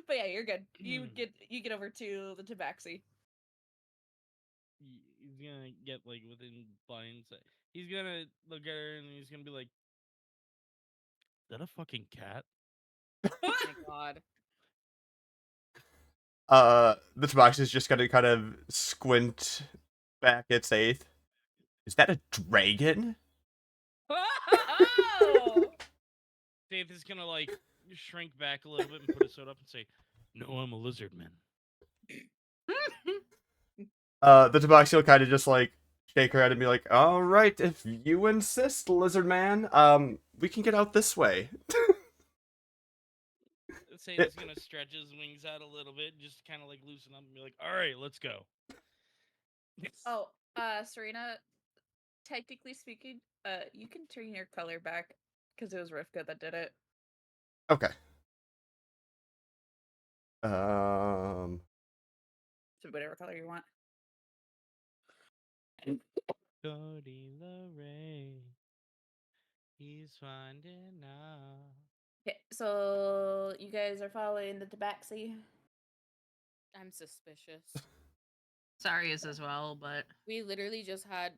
But yeah, you're good. You Hmm. get over to the tabaxi. He's gonna get like within blind sight. He's gonna look at her and he's gonna be like, "Is that a fucking cat?" Oh my god. The Tabaxi is just gonna kind of squint back at Saith. Is that a dragon? Oh! Faith is gonna like shrink back a little bit and put his hood up and say, "No, I'm a lizard man." The Tabaxi will kind of just like shake her head and be like, "All right, if you insist, Lizard Man. We can get out this way." Satan's gonna stretch his wings out a little bit, just kind of like loosen up and be like, "All right, let's go." Oh, Serena, technically speaking, you can turn your color back because it was Rivka that did it. Okay. So whatever color you want. Cody Lorraine, he's finding out. Okay, so you guys are following the Tabaxi. I'm suspicious. Sorry is as well, but We literally just had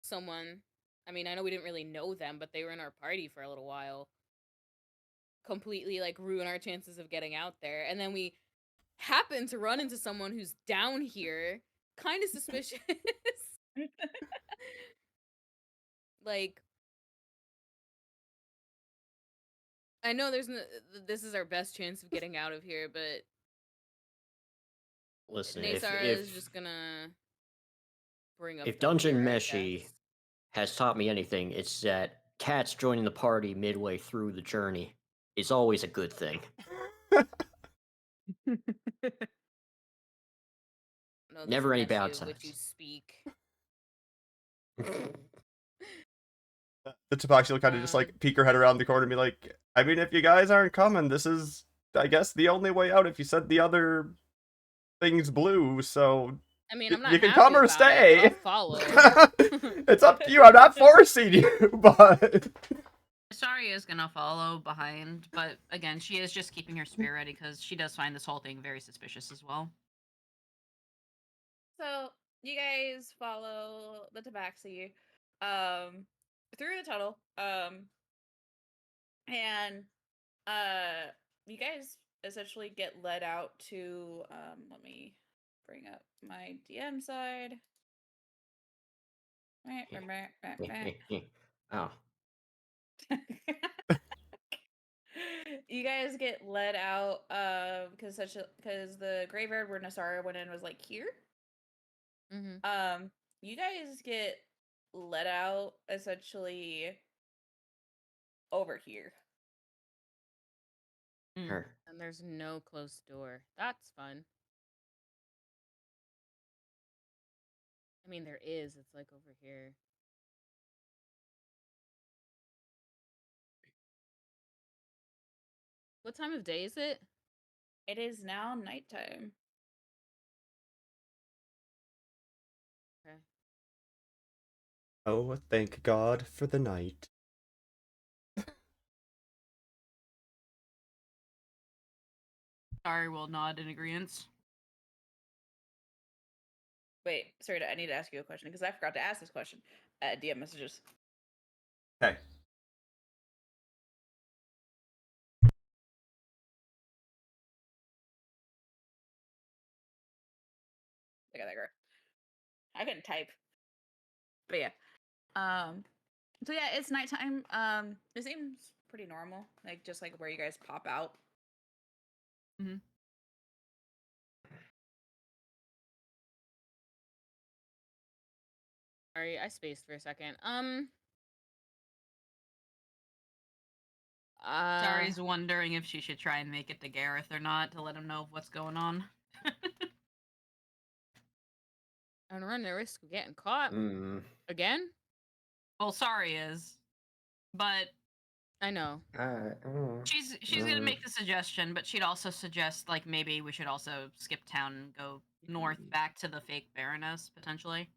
someone. I mean, I know we didn't really know them, but they were in our party for a little while. Completely like ruin our chances of getting out there, and then we happen to run into someone who's down here. Kind of suspicious. Like, I know this is our best chance of getting out of here, but Listen, Naysara is if just gonna bring up if the Dungeon rear, I Meshi guess. has taught me anything, it's that cats joining the party midway through the journey is always a good thing. No, this Never any Meshi bad of which you signs. speak. The Tabaxi will kind of just like peek her head around the corner and be like, "I mean, if you guys aren't coming, this is, I guess, the only way out. If you said the other thing's blue, so I mean, I'm not you can happy come or about it, stay. but I'll follow. It's up to you. I'm not forcing you, but Sorry is gonna follow behind, but again, she is just keeping her spear ready because she does find this whole thing very suspicious as well. So you guys follow the Tabaxi through the tunnel. And you guys essentially get led out to let me bring up my DM side. Oh, You guys get led out because the graveyard where Nasara went in was like here. Mm-hmm. You guys get let out essentially over here. her. And there's no closed door. That's fun. I mean, there is. It's like over here. What time of day is it? It is now nighttime. Okay. oh, thank God for the night. Sorry will nod in agreement. Wait, sorry, I need to ask you a question because I forgot to ask this question at DM messages. Okay. I got that girl. I couldn't type. But yeah. So yeah, it's nighttime. It seems pretty normal. Like just like where you guys pop out. Mhm. Sorry, I spaced for a second. Sari's wondering if she should try and make it to Gareth or not to let him know what's going on. I'm gonna run the risk of getting caught Mm, again. Well, sorry is, but I know. she's gonna make the suggestion, but she'd also suggest like maybe we should also skip town and go north back to the fake Baroness potentially.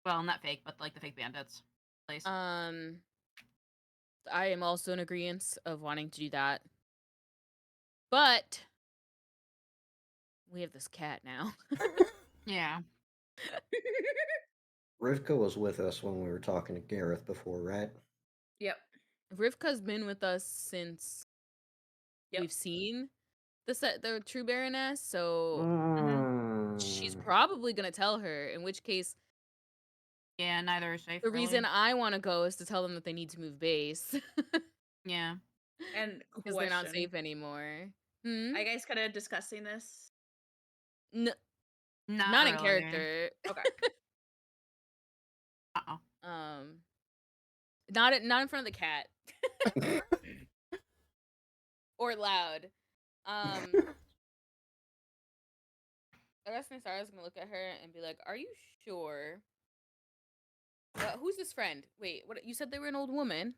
Well, not fake, but like the fake bandits place. I am also in agreement of wanting to do that. But we have this cat now. Yeah. Rivka was with us when we were talking to Gareth before, right? Yep. Rivka's been with us since Yep. we've seen the true Baroness, so she's Mm. probably gonna tell her. In which case, Yeah, neither is safe. the really. reason I want to go is to tell them that they need to move base. Yeah. And because they're not question. safe anymore. Hmm? Are you guys kind of discussing this? Not in really. character. Okay. Uh-oh. Not in front of the cat or loud. I guess Nisara's gonna look at her and be like, "Are you sure? Who's this friend? Wait, what? You said they were an old woman."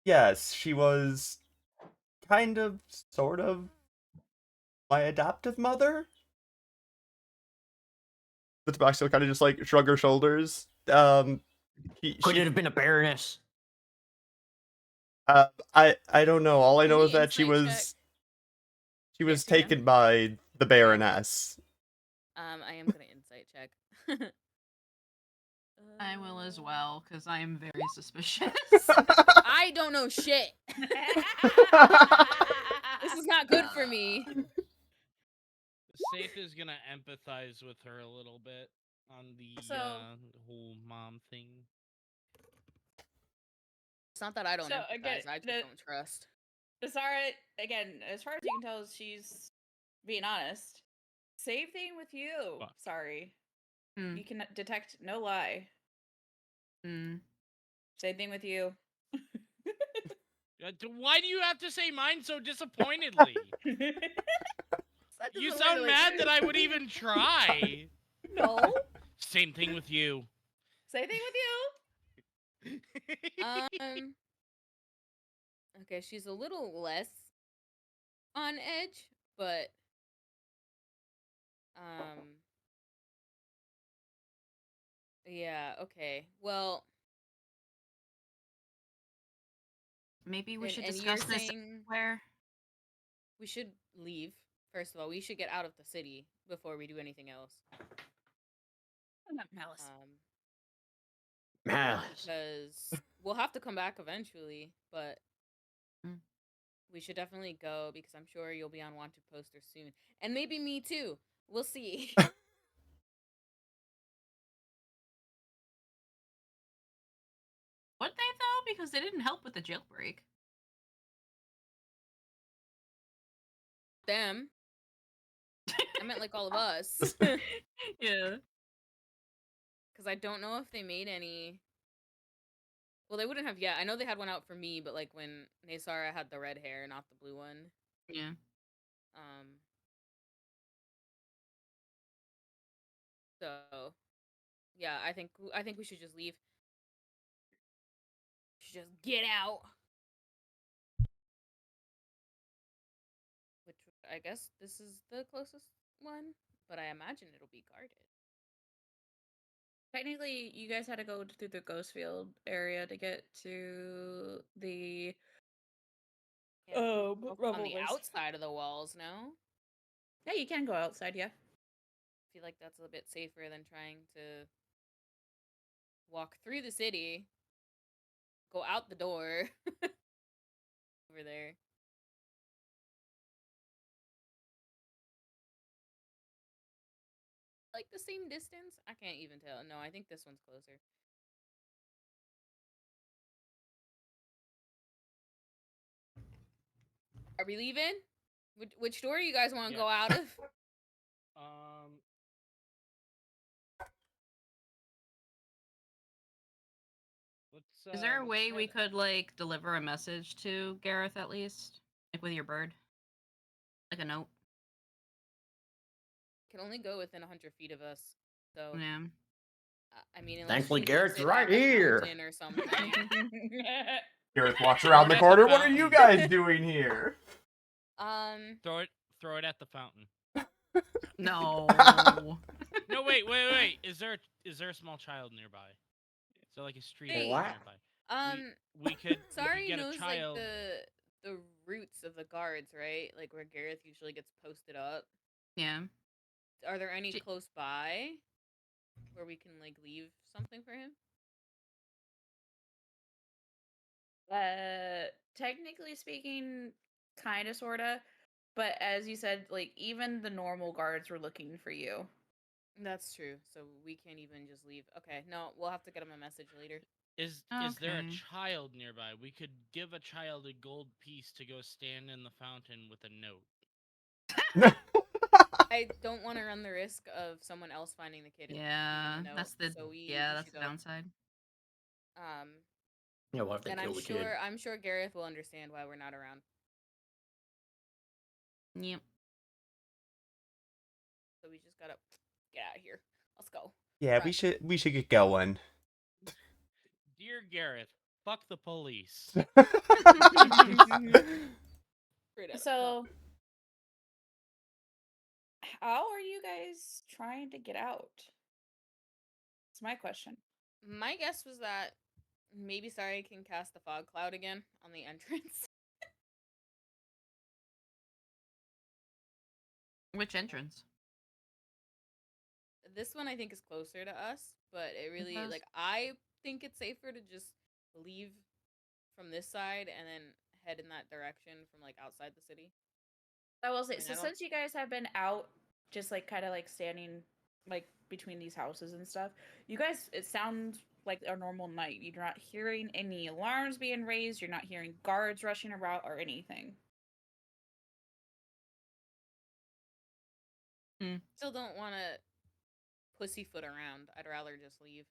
Yes, she was kind of, sort of, my adoptive mother. The Tabaxi will kind of just like shrug her shoulders. Could She, it have been a baroness? I don't know. All I know is Any that she insight check? was Yes, you can. taken by the Baroness. I am gonna insight check. I will as well, because I am very suspicious. I don't know shit. This is not good for me. Safe is gonna empathize with her a little bit on the whole mom thing. It's not that I don't So, empathize. again, I just don't trust. Nisara, again, as far as you can tell, she's being honest. Same thing with you. What? Sorry. Hmm. You can detect no lie. Hmm. Same thing with you. Why do you have to say mine so disappointedly? You sound mad that I would even try. No. Same thing with you. Same thing with you. Okay, she's a little less on edge, but yeah, okay. Well, Maybe we should and discuss you're this saying where. we should leave. First of all, we should get out of the city before we do anything else. Malice. Malice. Because we'll have to come back eventually, but Mm. we should definitely go because I'm sure you'll be on wanted posters soon. And maybe me too. We'll see. Would they, though? Because they didn't help with the jailbreak. Them. I meant like all of us. Yeah. Because I don't know if they made any. Well, they wouldn't have yet. I know they had one out for me, but like when Naysara had the red hair, not the blue one. Yeah. So, yeah, I think we should just leave. We should just get out. Which I guess this is the closest one, but I imagine it'll be guarded. Technically, you guys had to go through the Ghostfield area to get to the On the Rubble outside of the walls, no? Yeah, you can go outside, yeah. I feel like that's a bit safer than trying to walk through the city, go out the door over there. Like the same distance? I can't even tell. No, I think this one's closer. Are we leaving? Which door you guys want to Yeah. go out of? Is there a let's way try we that. could, like, deliver a message to Gareth at least? Like with your bird? Like a note? Can only go within 100 feet of us. So, Yeah. I mean, unless Thankfully, she leaves Garrett's it right at a here. fountain or something. Gareth walks around the corner. What are you guys doing here? Throw it at the fountain. No. No, wait. Is there a small child nearby? So like a street Hey. animal nearby. We could Sorry get knows a child. like the routes of the guards, right? Like where Gareth usually gets posted up. Yeah. Are there any J- close by where we can like leave something for him? Technically speaking, kinda, sorta. But as you said, like, even the normal guards were looking for you. That's true. So we can't even just leave. Okay, no, we'll have to get him a message later. Is there a Okay. child nearby? We could give a child a gold piece to go stand in the fountain with a note. I don't want to run the risk of someone else finding the kid and Yeah, leaving a note, that's the so we that's should the go. downside. Yeah, what if they And kill the kid? I'm sure Gareth will understand why we're not around. Yep. So we just gotta get out of here. Let's go. Yeah, Run. we should get going. Dear Gareth, fuck the police. Straight up. So, how are you guys trying to get out? That's my question. My guess was that maybe Sari can cast the fog cloud again on the entrance. Which entrance? This one I think is closer to us, but it really does? like I think it's safer to just leave from this side and then head in that direction from like outside the city. I will say, mean, so I don't- since you guys have been out, just like kind of like standing like between these houses and stuff, you guys, it sounds like a normal night. You're not hearing any alarms being raised. You're not hearing guards rushing around or anything. Still don't want to pussyfoot around. I'd rather just leave.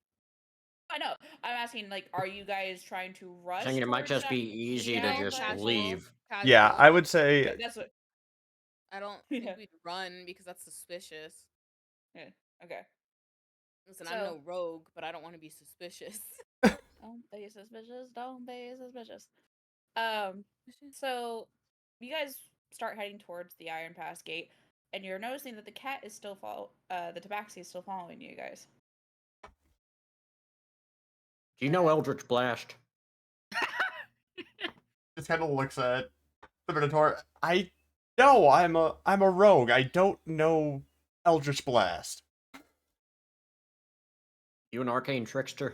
I know. I'm asking, like, are you guys trying to rush? Thinking it might towards just that- be easy to Yeah, just but- leave. Yeah, I would Okay, say that's what. I don't Yeah. think we'd run because that's suspicious. Yeah. Okay. Listen, I'm no rogue, but I don't want to be suspicious. Don't be suspicious. Don't be suspicious. So you guys start heading towards the Iron Pass gate, and you're noticing that the cat is still the Tabaxi is still following you guys. Do you know Eldritch Blast? just kind of looks at the Minotaur. I know I'm a rogue. I don't know Eldritch Blast. You an arcane trickster?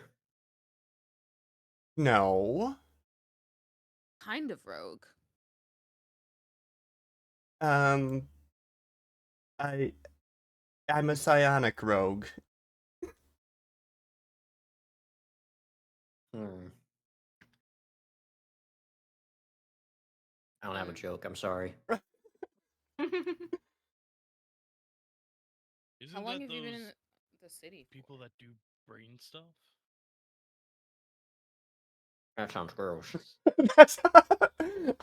No. Kind of rogue. I'm a psionic rogue. I don't have a joke. I'm sorry. Isn't How long that have you been in those the city? people that do brain stuff? That sounds gross. That's Like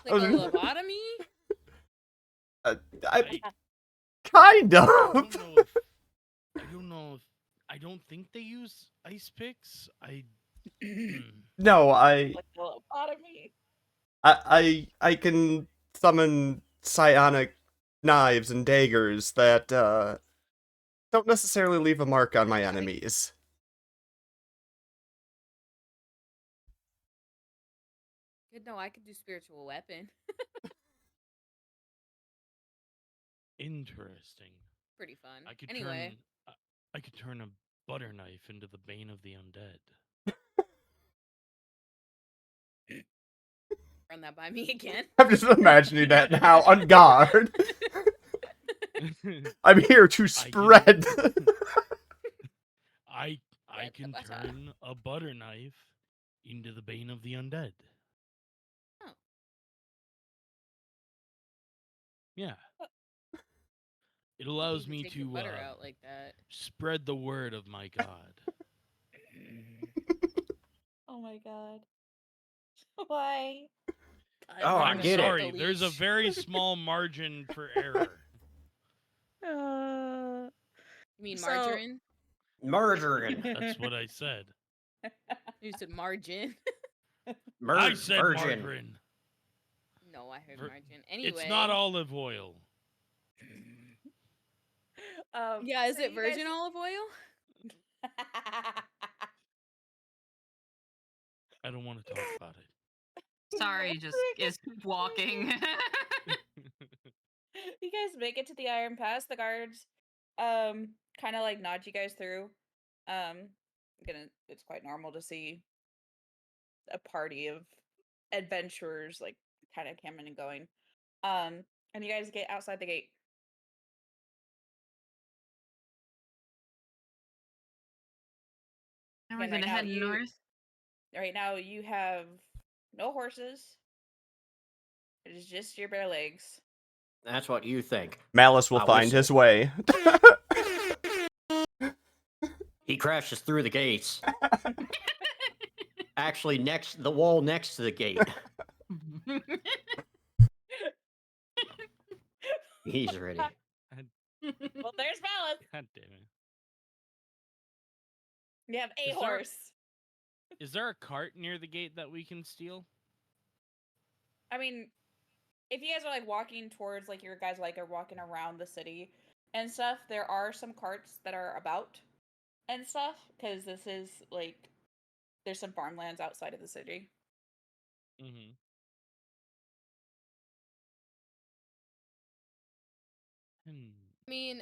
a lobotomy? I kind of. I don't think they use ice picks. No, Like the lobotomy. I can summon psionic knives and daggers that don't necessarily leave a mark on my enemies. Good, no, I could do spiritual weapon. Interesting. Pretty fun. I could Anyway, I could turn a butter knife into the bane of the undead. run that by me again. I'm just imagining that now, on guard. I'm here to spread. I Spread the can butter. turn a butter knife into the bane of the undead. Oh. Yeah. It allows me take the to butter out like that. spread the word of my god. Oh my god. Why? Oh, I I'm get it. sorry. There's a very small margin for error. Uh, You mean So- margarine? Margarine. That's what I said. You said margin. I said Virgin. margarine. No, I heard Vir- margin. Anyway. It's not olive oil. Yeah, is so it you virgin guys- olive oil? I don't want to talk about it. Sorry, just is walking. You guys make it to the Iron Pass. The guards kind of like nod you guys through. It's quite normal to see a party of adventurers like kind of coming and going. And you guys get outside the gate. And we're Again, right gonna now, head you- north. Right now, you have no horses. It is just your bare legs. That's what you think. Malice will I find whistle. his way. He crashes through the gates. Actually, the wall next to the gate. He's ready. Well, there's Malice. God damn it. You have a Is there- horse. Is there a cart near the gate that we can steal? I mean, if you guys are like walking towards, like your guys like are walking around the city and stuff, there are some carts that are about and stuff because this is like there's some farmlands outside of the city. Mm-hmm. I mean,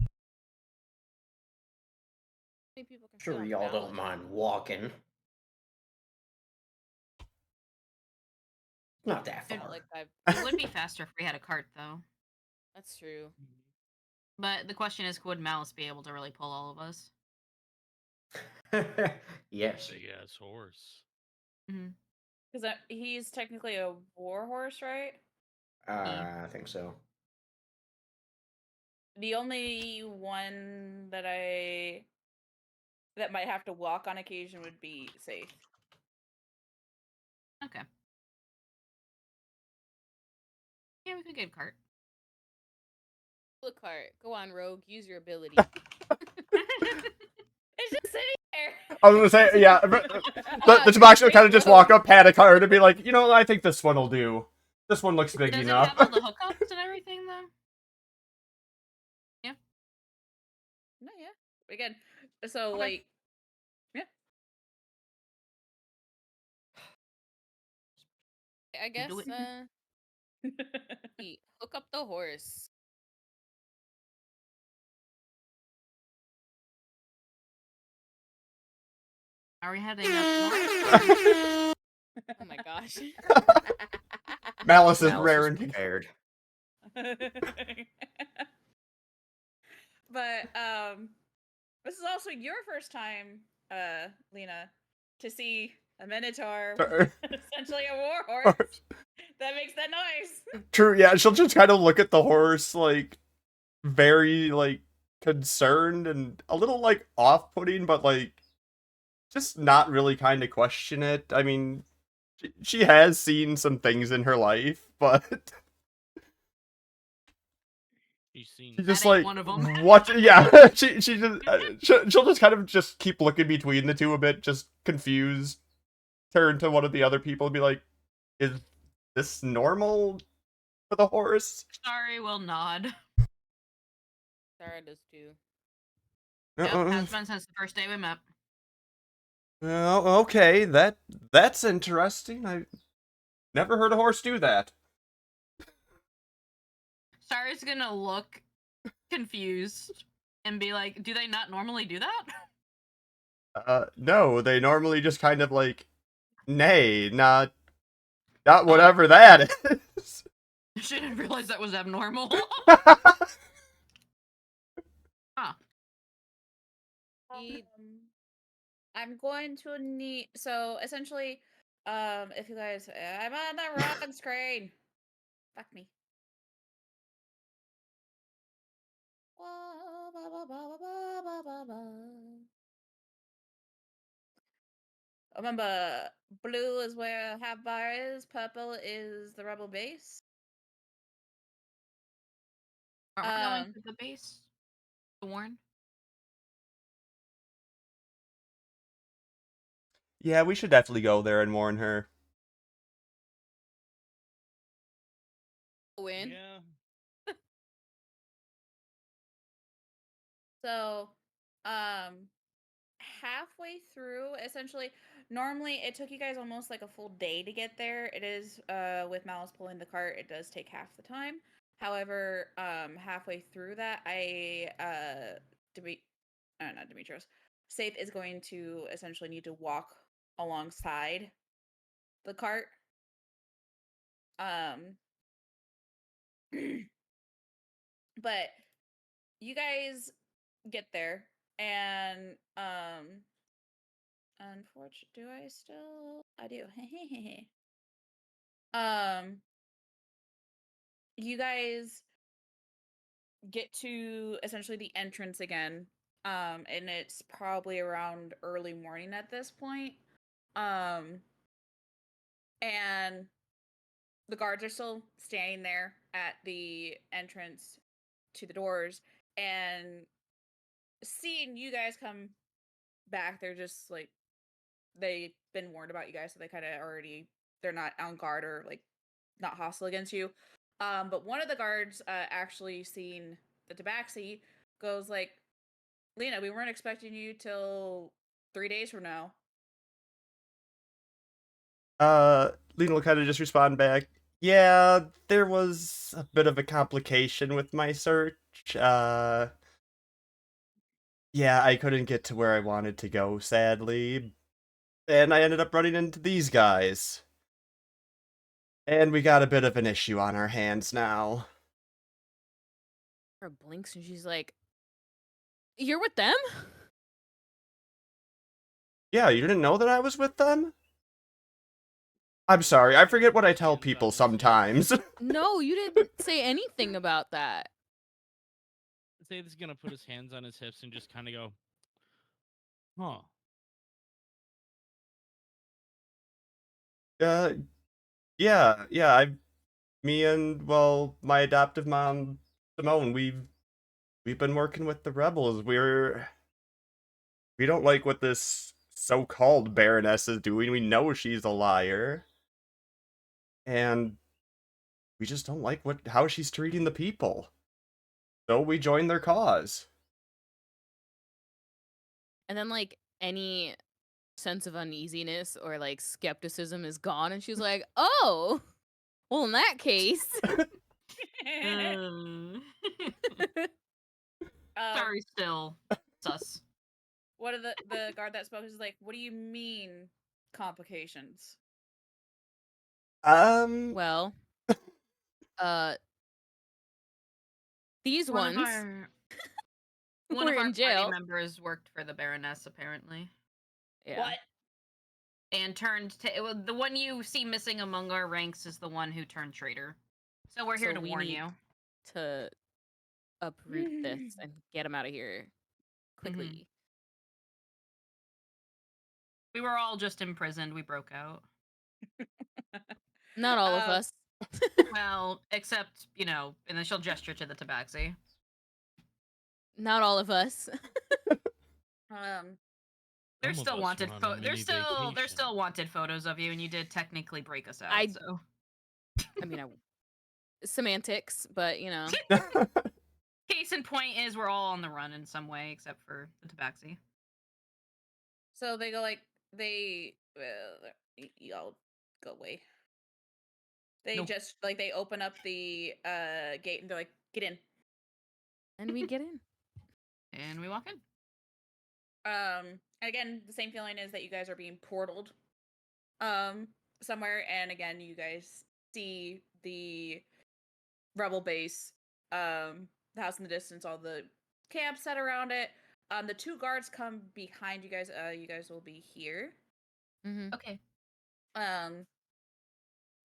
how many people can fit Sure, on y'all Malice? don't mind walking. Not that I feel far. like It would be faster if we had a cart, though. that's true. But the question is, would Malice be able to really pull all of us? Yes. Big ass horse. Because he's technically a war horse, right? I think so. The only one that might have to walk on occasion would be Safe. Okay. Yeah, we could get a cart. Look, cart. Go on, Rogue. Use your ability. It's just sitting there. I was gonna say, yeah, the Tabaxi will kind of just walk up, pat a card, and be like, you know, I think this one will do. This one looks big Does it enough. have all the hookups and everything, though? No, yeah. Again, so Okay. like, I guess Do it. hook up the horse. Are we heading up north? Oh my gosh. Malice is Malice raring is to prepared. But this is also your first time, Lena, to see a minotaur, go. essentially a war horse that makes that noise. True, yeah, she'll just kind of look at the horse, like, very, like, concerned and a little, like, off-putting, but, like, just not really kind of question it. I mean, she has seen some things in her life, but She's seen. she just, That ain't like, one of 'em. what? Yeah, she just, she'll just kind of just keep looking between the two a bit, just confused, turn to one of the other people and be like, is this normal for the horse? Sorry, we'll nod. Sarah does too. Yep, Uh-uh. has been since the first day we met. Oh, okay, that's interesting. I never heard a horse do that. Sarah's gonna look confused and be like, do they not normally do that? No, they normally just kind of like, nay, not whatever that is. She didn't realize that was abnormal. Need- I'm going to need. So essentially, if you guys, I'm on the wrong screen. Fuck me. Remember, blue is where half bar is. Purple is the rebel base. Are we going to the base to warn? Yeah, we should definitely go there and warn her. Win. Yeah. So, halfway through, essentially, normally it took you guys almost like a full day to get there. It is, with Malice pulling the cart, it does take half the time. However, halfway through that, not Demetrius, Safe is going to essentially need to walk alongside the cart. But you guys get there and unfortunately, do I still? I do. um, you guys get to essentially the entrance again. And it's probably around early morning at this point. Um, and the guards are still standing there at the entrance to the doors, and seeing you guys come back, they're just like they've been warned about you guys, so they kind of already they're not on guard or like not hostile against you. But one of the guards actually seeing the tabaxi goes like, Lena, we weren't expecting you till 3 days from now. Lena will kind of just respond back. Yeah, there was a bit of a complication with my search. Yeah, I couldn't get to where I wanted to go, sadly. And I ended up running into these guys. And we got a bit of an issue on our hands now. Her blinks and she's like, "You're with them?" Yeah, you didn't know that I was with them? I'm sorry, I forget what I tell Hands on people his hips. sometimes. No, you didn't say anything about that. Say's gonna put his hands on his hips and just kind of go, huh. uh, yeah, me and, well, my adoptive mom, Simone, we've been working with the rebels. We don't like what this so-called Baroness is doing. We know she's a liar. And we just don't like how she's treating the people. So we joined their cause. And then like any sense of uneasiness or like skepticism is gone, and she's like, "Oh, well, in that case." Mm. Sorry, still sus. What are the guard that spoke is like, what do you mean complications? Well, uh, these One of ones our were in party jail. members worked for the Baroness, apparently, Yeah. What? and turned to the one you see missing among our ranks is the one who turned traitor. So we're here So to we warn need you. to uproot this and get him out of here quickly. We were all just imprisoned. We broke out. Not all of us. Well, except, and then she'll gesture to the tabaxi. Not all of us. There's Some of still us wanted went on a there's mini still vacation. wanted photos of you, and you did technically break us out. I- So I mean, semantics, but you know. case in point is we're all on the run in some way, except for the tabaxi. So they go like y'all go away. They Nope. just like they open up the gate and they're like, get in. And we get in. And we walk in. Again, the same feeling is that you guys are being portaled somewhere, and again you guys see the rebel base, the house in the distance, all the camps set around it. The two guards come behind you guys. You guys will be here. Mm-hmm. Okay.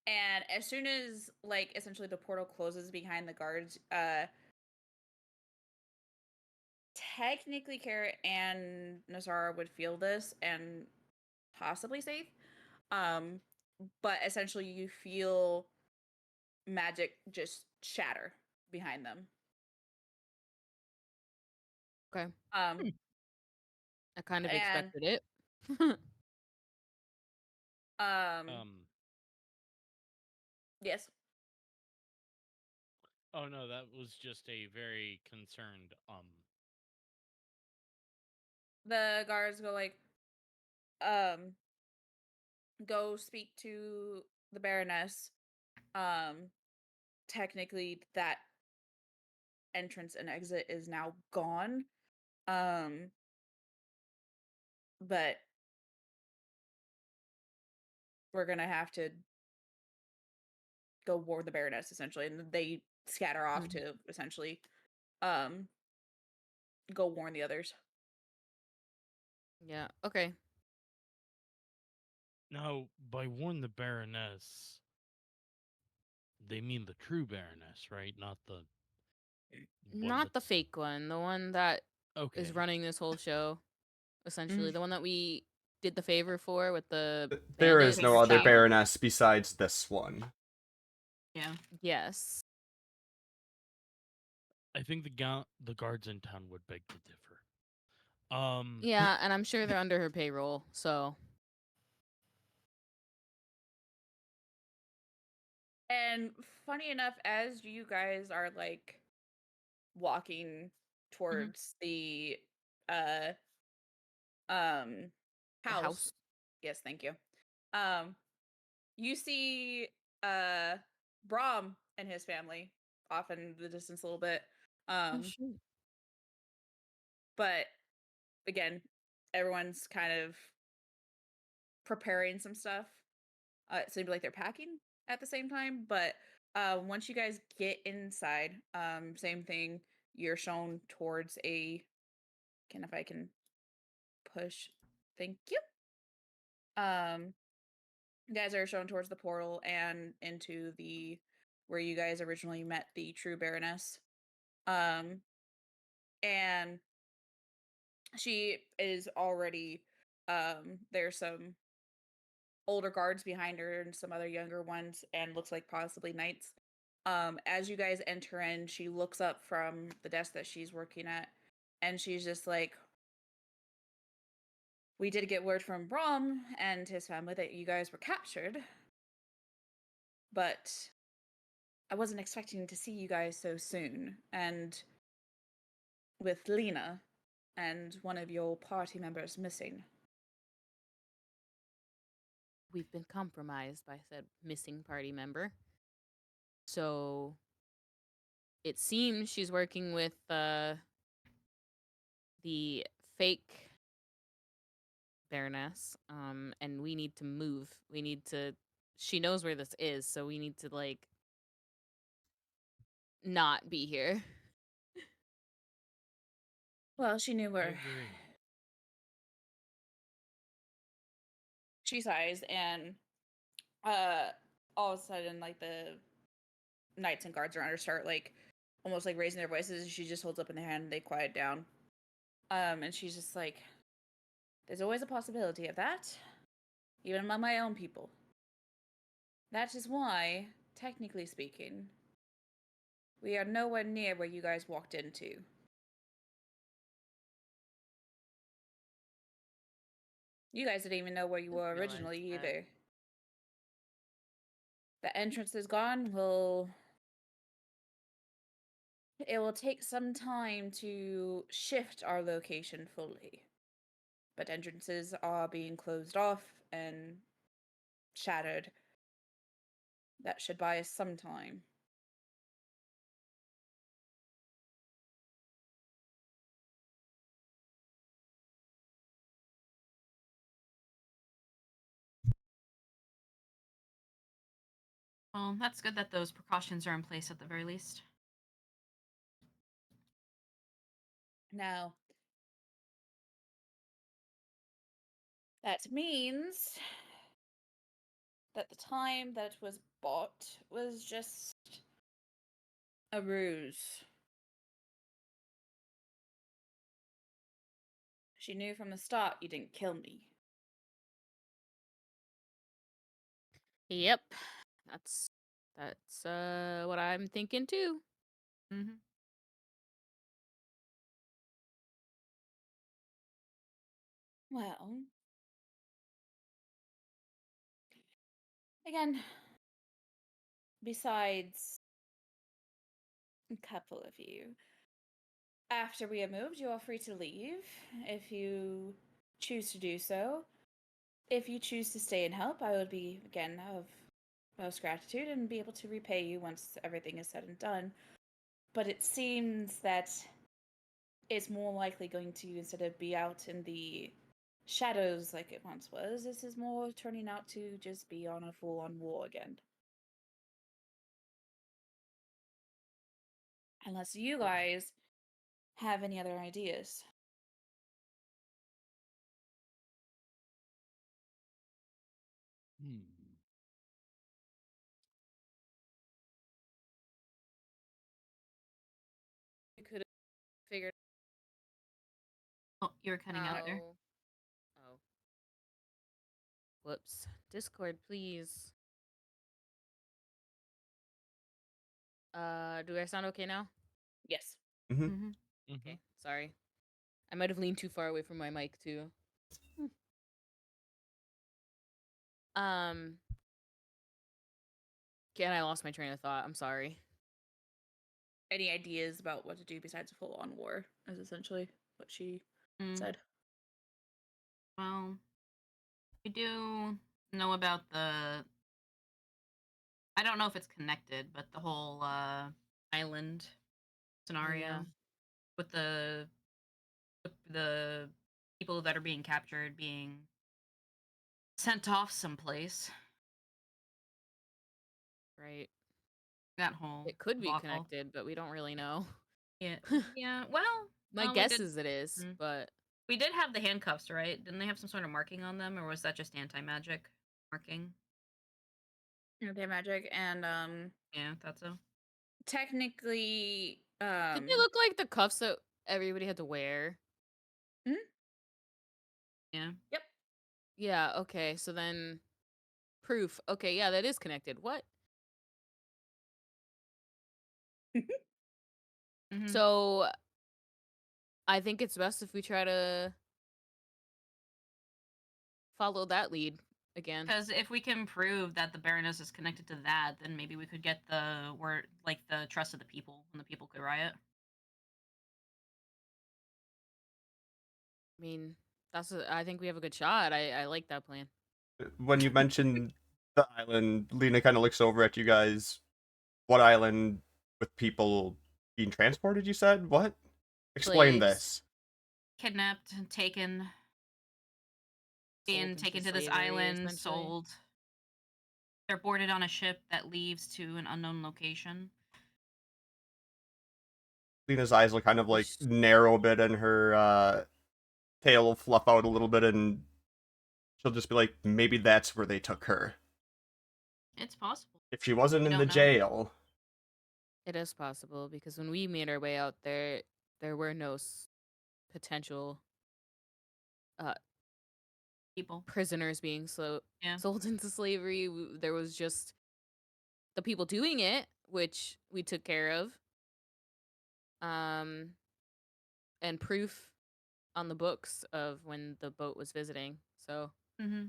And as soon as like essentially the portal closes behind the guards, technically Carrot and Nazara would feel this and possibly safe. But essentially you feel magic just shatter behind them. Okay. Um I kind of and- expected it. Yes. Oh no, that was just a very concerned The guards go like, go speak to the Baroness. Technically that entrance and exit is now gone. But we're gonna have to go war the Baroness essentially, and they scatter off to essentially go warn the others. Yeah. Okay. Now, by warn the Baroness, they mean the true Baroness, right? Not the one Not the that's fake one, the one that is okay. running this whole show, essentially. Mm. The one that we did the favor for with the There is bandits. no Favor other chief. Baroness besides this one. Yeah. Yes. I think the guards in town would beg to differ. Yeah, and I'm sure they're under her payroll, so And funny enough, as you guys are like walking towards the uh um the house. house. Yes, thank you. Um you see Brahm and his family off in the distance a little bit. Oh shoot. But again, everyone's kind of preparing some stuff. It seems like they're packing at the same time, but once you guys get inside, same thing. You're shown towards a. If I can push, thank you. You guys are shown towards the portal and into the where you guys originally met the true Baroness. And she is already. There's some older guards behind her and some other younger ones, and looks like possibly knights. As you guys enter in, she looks up from the desk that she's working at, and she's just like, "We did get word from Brahm and his family that you guys were captured, but I wasn't expecting to see you guys so soon. And with Lena and one of your party members missing." We've been compromised by said missing party member. So it seems she's working with the fake Baroness. And we need to move. We need to she knows where this is, so we need to like not be here. Well, she knew I where. agree. She sighs, and all of a sudden, like, the knights and guards around her start like almost like raising their voices. She just holds up in their hand and they quiet down. And she's just like, "There's always a possibility of that, even among my own people. That is why, technically speaking, we are nowhere near where you guys walked into. You guys didn't even know where you were Realize originally that. either. The entrance is gone. It will take some time to shift our location fully. But entrances are being closed off and shattered. That should buy us some time." Well, that's good that those precautions are in place at the very least. Now, that means that the time that it was bought was just a ruse. She knew from the start you didn't kill me. Yep. That's what I'm thinking too. Mm-hmm. Well, again, besides a couple of you, after we have moved, you are free to leave if you choose to do so. If you choose to stay and help, I would be, again, of most gratitude and be able to repay you once everything is said and done. But it seems that it's more likely going to, instead of be out in the shadows like it once was, this is more turning out to just be on a full-on war again. Unless you guys have any other ideas. Hmm. We could have figured Oh, you were cutting out there. how. Oh. Whoops. Discord, please. Do I sound okay now? Yes. Hmm. Mm-hmm. Okay, sorry. I might have leaned too far away from my mic too. Um. Again, I lost my train of thought. I'm sorry. Any ideas about what to do besides a full-on war? Is essentially what she said. Well, we do know about the. I don't know if it's connected, but the whole island scenario yeah. with the people that are being captured being sent off someplace. Right. That whole It could be debacle. connected, but we don't really know. Yeah, yeah. Well, My we guess did- is it is, Mm. but we did have the handcuffs, right? Didn't they have some sort of marking on them, or was that just anti-magic marking? Anti-magic and Yeah, that's so. technically did they look like the cuffs that everybody had to wear? Yeah. Yep. Yeah, okay. So then proof. Okay, yeah, that is connected. What? Mhm. So I think it's best if we try to follow that lead again. Because if we can prove that the Baroness is connected to that, then maybe we could get the word, like the trust of the people, and the people could riot. I mean, I think we have a good shot. I like that plan. When you mentioned the island, Lena kind of looks over at you guys. What island with people being transported? You said what? Explain Slaves. this. Kidnapped and taken, being Sold into taken to this slavery, island, essentially. sold. They're boarded on a ship that leaves to an unknown location. Lena's eyes will kind of like Which- narrow a bit, and her tail will fluff out a little bit, and she'll just be like, maybe that's where they took her. It's possible. If she wasn't We in the don't know. jail, It is possible because when we made our way out there, there were no potential People. prisoners being Yeah. sold into slavery. There was just the people doing it, which we took care of. And proof on the books of when the boat was visiting. So Mm-hmm.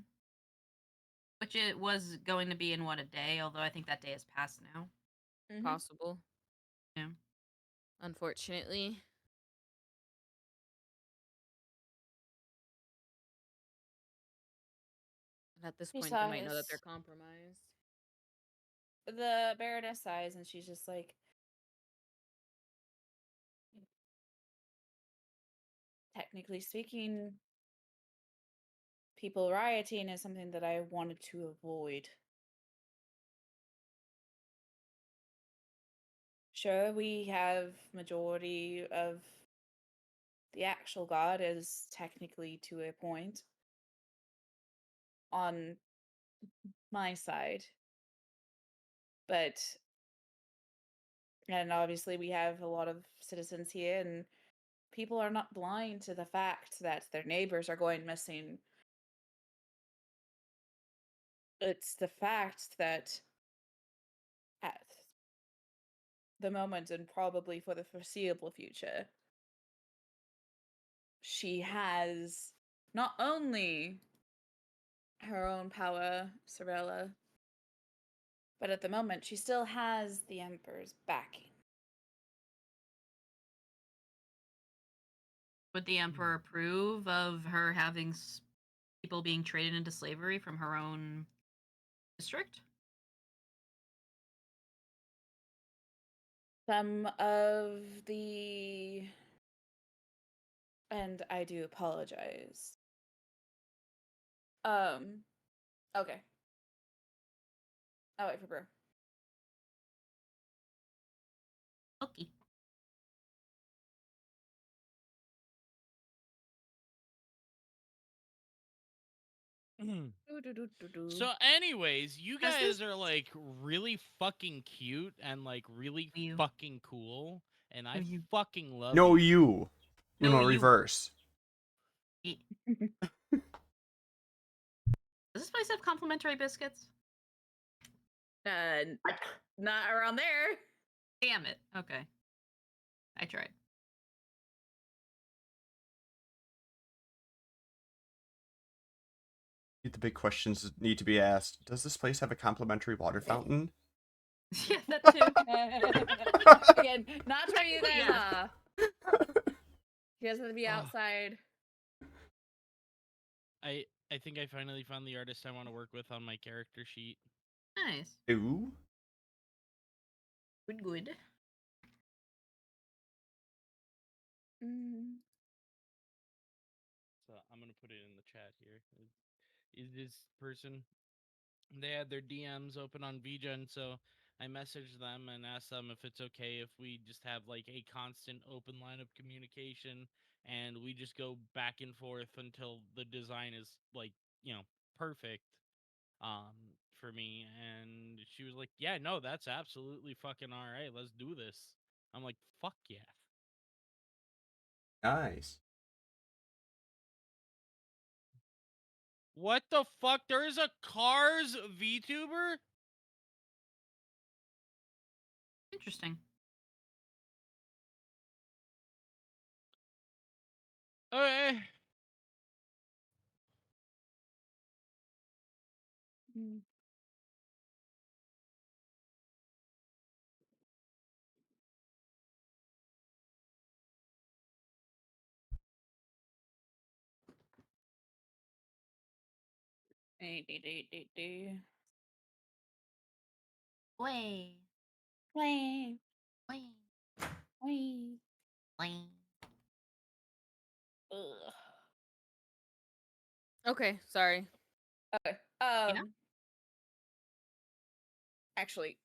Which it was going to be in what, a day? Although I think that day has passed now. possible. Yeah. Unfortunately. And at this She point, they might know that they're sighs. compromised. The Baroness sighs and she's just like, technically speaking, people rioting is something that I wanted to avoid. Sure, we have majority of the actual god is technically to a point on my side. But and obviously we have a lot of citizens here and people are not blind to the fact that their neighbors are going missing. It's the fact that at the moment and probably for the foreseeable future, she has not only her own power, Sorella, but at the moment she still has the Emperor's backing. Would the Emperor approve of her having people being traded into slavery from her own district? Some of the. And I do apologize. Okay. I'll wait for Brew. Okay. So, anyways, you Does this- guys are like really fucking cute and like really You. fucking cool, and I You. fucking love No, you. you. No, you. Reverse. Does this place have complimentary biscuits? Not around there. Damn it. Okay. I tried. The big questions need to be asked. Does this place have a complimentary water fountain? Yeah, that too. Again, not where you guys Yeah. are. You guys have to be Ah. outside. I think I finally found the artist I want to work with on my character sheet. Nice. Ooh. Good. Mm. So I'm gonna put it in the chat here. Is this person? They had their DMs open on VGen, so I messaged them and asked them if it's okay if we just have like a constant open line of communication and we just go back and forth until the design is like, perfect for me. And she was like, "Yeah, no, that's absolutely fucking all right. Let's do this." I'm like, "Fuck yeah." Nice. What the fuck? There is a Cars VTuber? Interesting. Okay. Mm. Way. Way, Way. way. Way. Ugh. Okay, sorry. Okay. Actually,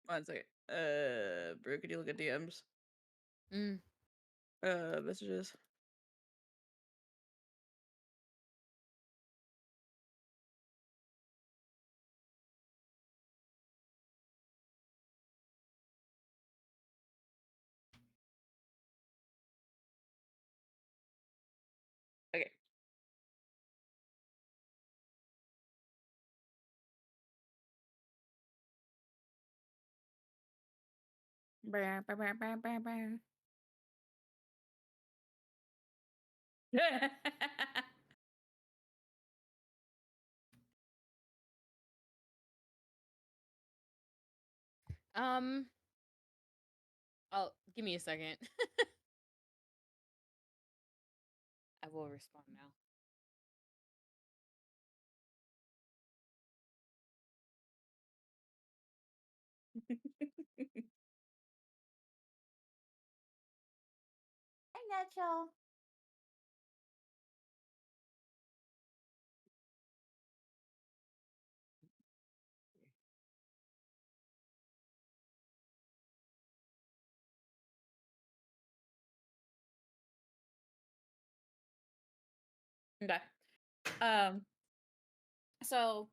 one second. Bro, could you look at DMs? Mm. Messages. Okay. Brr, brr, brr, brr, brr, brr. Um. Oh, give me a second. I will respond now. Hi, Nacho. Okay. So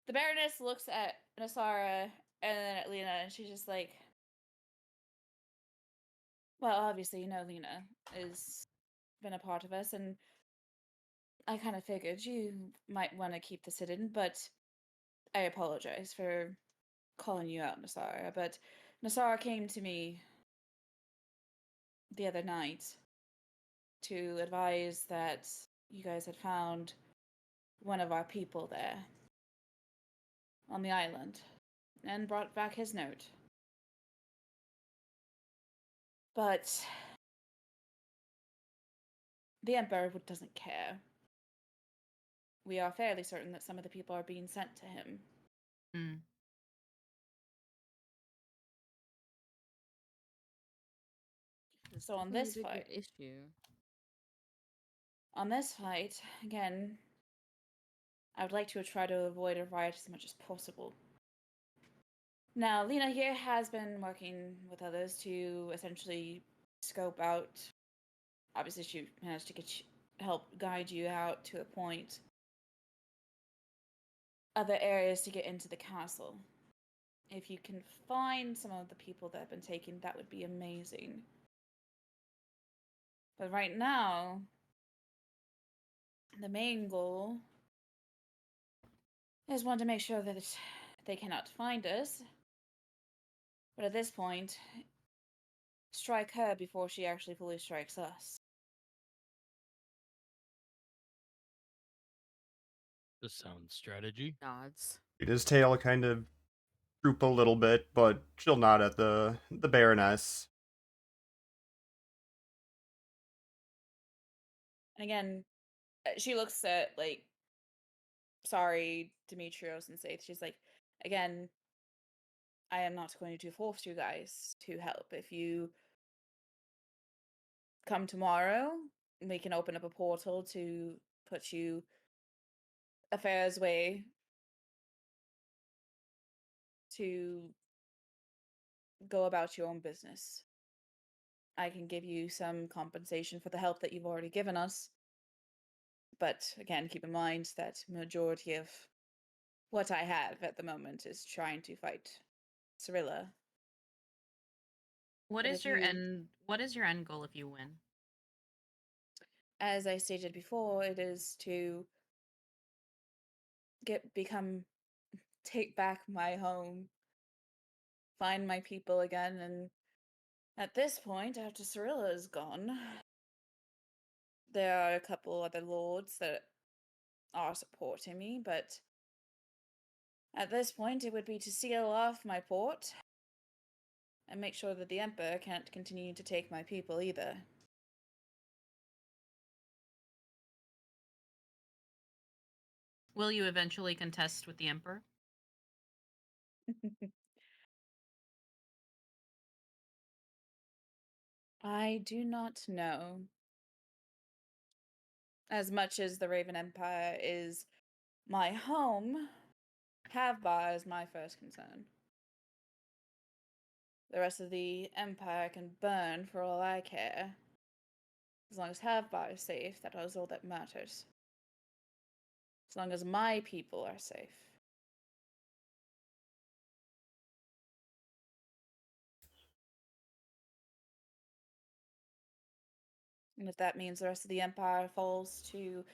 the Baroness looks at Nasara and then at Lena, and she's just like, "Well, obviously, Lena has been a part of us, and I kind of figured you might want to keep this hidden, but I apologize for calling you out, Nasara. But Nasara came to me the other night to advise that you guys had found one of our people there on the island and brought back his note. But the Emperor doesn't care. We are fairly certain that some of the people are being sent to him. Hmm. So on Really this big fight, issue. again, I would like to try to avoid a riot as much as possible. Now, Lena here has been working with others to essentially scope out obviously she managed to help guide you out to a point. Other areas to get into the castle. If you can find some of the people that have been taken, that would be amazing. But right now, the main goal is one to make sure that they cannot find us. But at this point, strike her before she actually fully strikes us. The sound strategy. Nods. His tail kind of droop a little bit, but she'll nod at the Baroness. And again, she looks at, like, sorry, Demetrios and Saith. She's like, again, I am not going to force you guys to help. If you come tomorrow, we can open up a portal to put you a fair's way to go about your own business. I can give you some compensation for the help that you've already given us. But again, keep in mind that majority of what I have at the moment is trying to fight Cyrilla. What But is if your you- end? What is your end goal if you win? As I stated before, it is to take back my home, find my people again, and at this point, after Cyrilla is gone, there are a couple other lords that are supporting me, but at this point, it would be to seal off my port and make sure that the Emperor can't continue to take my people either. Will you eventually contest with the Emperor? I do not know. As much as the Raven Empire is my home, Havbar is my first concern. The rest of the Empire can burn for all I care. As long as Havbar is safe, that is all that matters. As long as my people are safe. And if that means the rest of the Empire falls to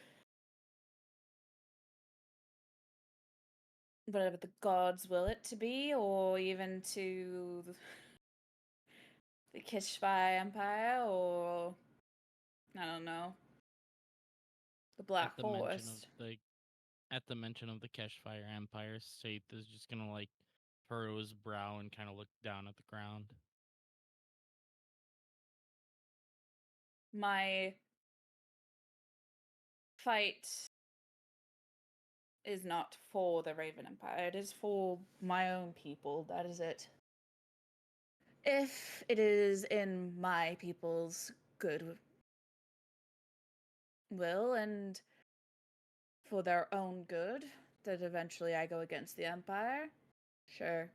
whatever the gods will it to be, or even to the Kishbai Empire, or I don't know, the Black Forest. At the mention of the Keshfire Empire, Saith is just gonna like furrow his brow and kind of look down at the ground. My fight is not for the Raven Empire. It is for my own people. That is it. If it is in my people's good will and for their own good that eventually I go against the Empire, sure.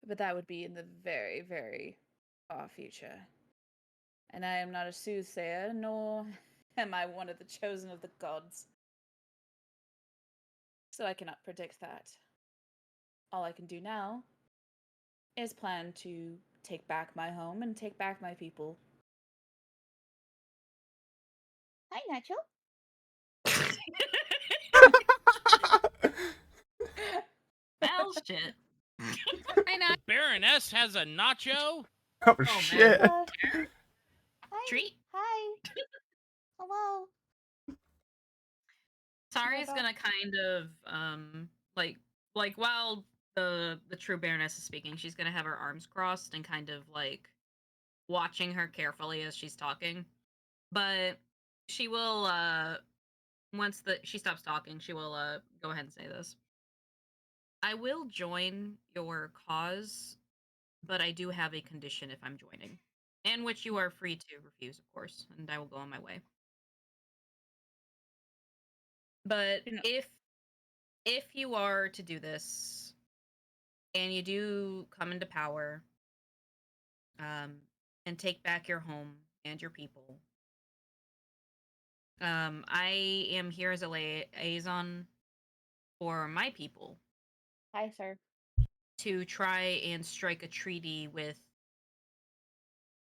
But that would be in the very, very far future. And I am not a soothsayer, nor am I one of the chosen of the gods. So I cannot predict that. All I can do now is plan to take back my home and take back my people. Hi, Nacho. Well, shit. I know. The Baroness has a nacho. Oh, man. shit! Hi. Treat. Hi. Hello. Sari is about- gonna kind of like while the true Baroness is speaking, she's gonna have her arms crossed and kind of like watching her carefully as she's talking. But she will once she stops talking, she will go ahead and say this. I will join your cause, but I do have a condition if I'm joining. And which you are free to refuse, of course, and I will go on my way. But You know- if you are to do this and you do come into power, and take back your home and your people. I am here as a liaison for my people Hi, sir. to try and strike a treaty with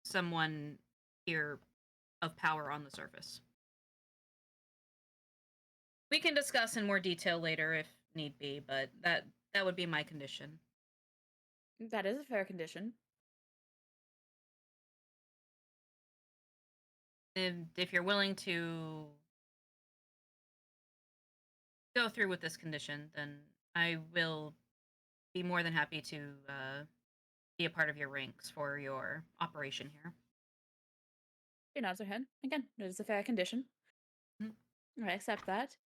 someone here of power on the surface. We can discuss in more detail later if need be, but that would be my condition. That is a fair condition. If you're willing to go through with this condition, then I will be more than happy to be a part of your ranks for your operation here. She nods her head. Again, it is a fair condition. Mhm. I accept that.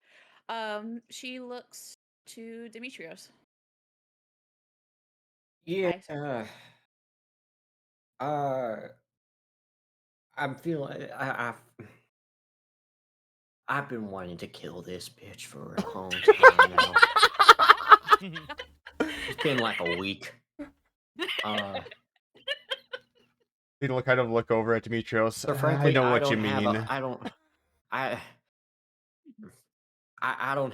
She looks to Demetrios. Yeah. Hi, sir. Uh, I'm feeling. I've been wanting to kill this bitch for a long time now. It's been like a week. People kind of look over at Demetrios. So I frankly, know I what you don't have mean. a. I don't. I don't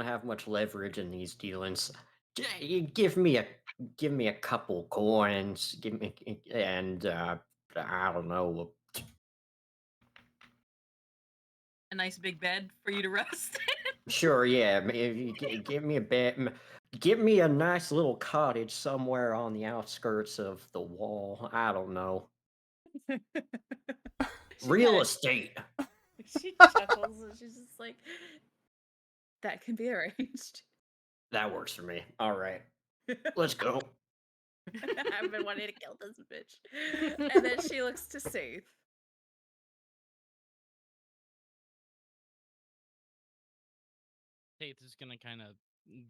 have much leverage in these dealings. You give me a couple coins, give me and I don't know. A nice big bed for you to rest. Sure, yeah. If you give me a bed, give me a nice little cottage somewhere on the outskirts of the wall. I don't know. She Real kinda- estate. She chuckles and she's just like, that can be arranged. That works for me. All right, let's go. I've been wanting to kill this bitch. And then she looks to Sooth. Tate is gonna kind of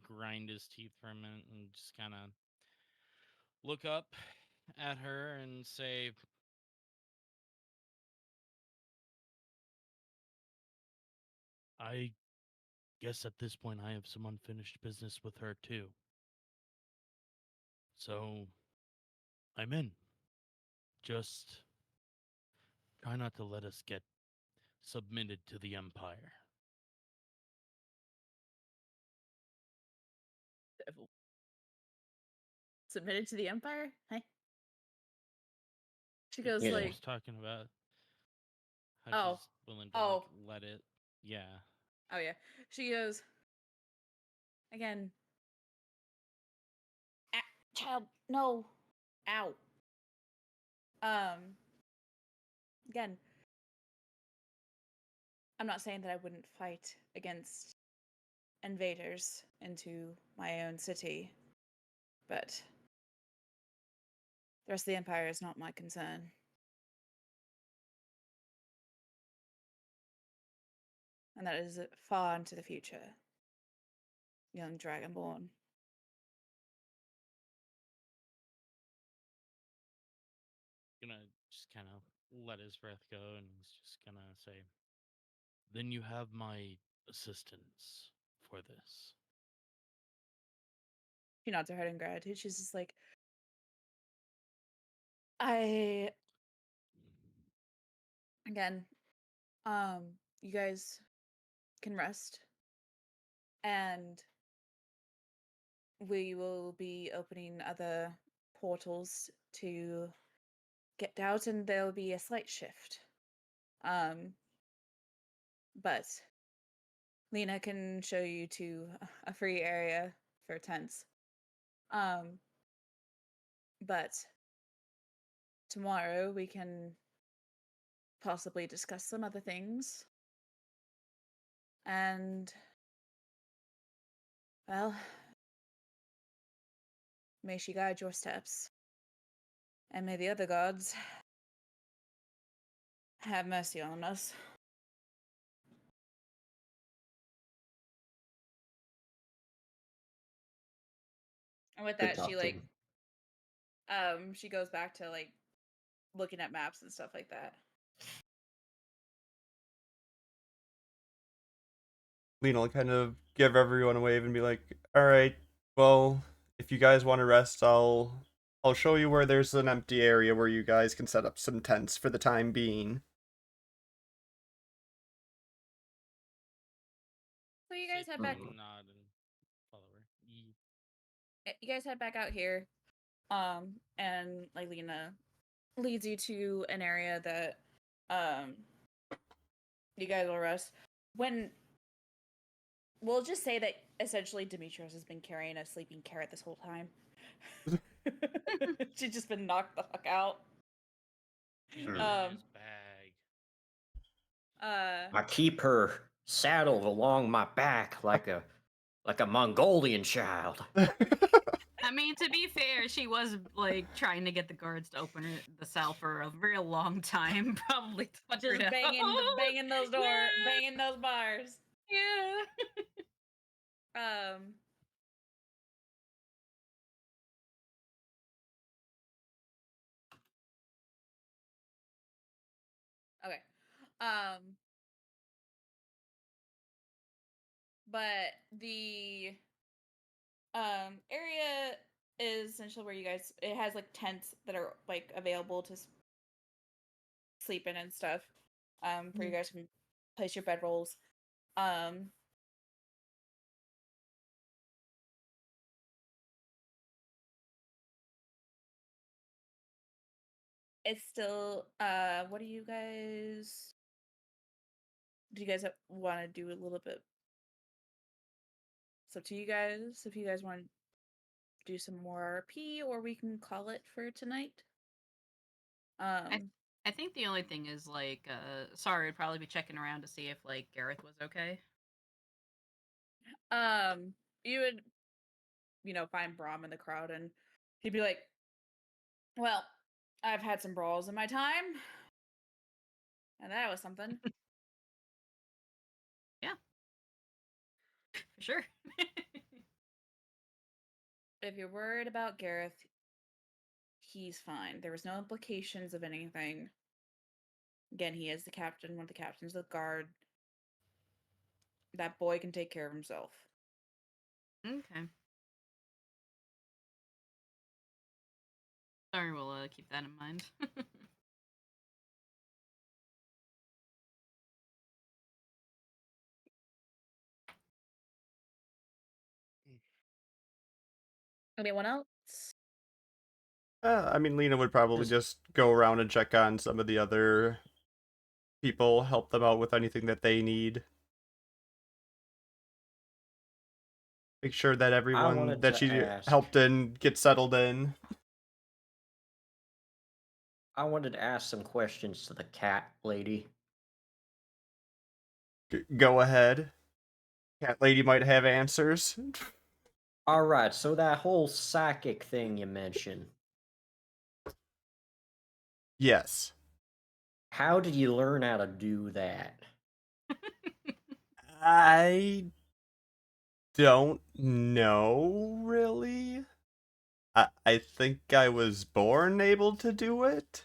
grind his teeth for a minute and just kind of look up at her and say, I guess at this point I have some unfinished business with her too. So I'm in. Just try not to let us get submitted to the Empire. Submitted to the Empire? Hey. She Yeah, goes Yeah. I like, was talking about how Oh. she's willing to Oh. let it. Yeah. Oh yeah. She goes, again. Child, no. Ow. Again. I'm not saying that I wouldn't fight against invaders into my own city, but the rest of the Empire is not my concern. And that is far into the future, young Dragonborn. Gonna just kind of let his breath go and he's just gonna say, then you have my assistance for this. She nods her head in gratitude. She's just like, I again, you guys can rest, and we will be opening other portals to get out, and there'll be a slight shift. But Lena can show you to a free area for tents. But tomorrow we can possibly discuss some other things. And, well, may she guide your steps. And may the other gods have mercy on us. And with Good that, she talking. she goes back to like looking at maps and stuff like that. Lena will kind of give everyone a wave and be like, all right, well, if you guys want to rest, I'll I'll show you where there's an empty area where you guys can set up some tents for the time being. So you guys head Shake back. and nod and follow her. You guys head back out here, and like Lena leads you to an area that, you guys will rest. When we'll just say that essentially Demetrius has been carrying a sleeping carrot this whole time. She's just been knocked the fuck out. She's been in Um, his bag. I keep her saddled along my back like a Mongolian child. I mean, to be fair, she was like trying to get the guards to open the cell for a real long time. Probably just tuckered out. banging those doors, Yeah. banging those bars. Yeah. Okay. But the area is essentially where you guys, it has like tents that are like available to sleep in and stuff. For you guys can place your bedrolls. It's still what do you guys want to do a little bit? It's up to you guys if you guys want to do some more RP, or we can call it for tonight. I think the only thing is like, sorry, I'd probably be checking around to see if like Gareth was okay. You would, find Brahm in the crowd, and he'd be like, "Well, I've had some brawls in my time, and that was something." Yeah, for sure. If you're worried about Gareth, he's fine. There was no implications of anything. Again, he is the captain, one of the captains of the guard. That boy can take care of himself. Okay. Sorry, we'll keep that in mind. Anyone else? I mean, Lena would probably just go around and check on some of the other people, help them out with anything that they need. Make sure that everyone wanted that to she ask- helped in gets settled in. I wanted to ask some questions to the cat lady. Go ahead. Cat lady might have answers. Alright, so that whole psychic thing you mentioned, Yes. how did you learn how to do that? I don't know, really. I think I was born able to do it.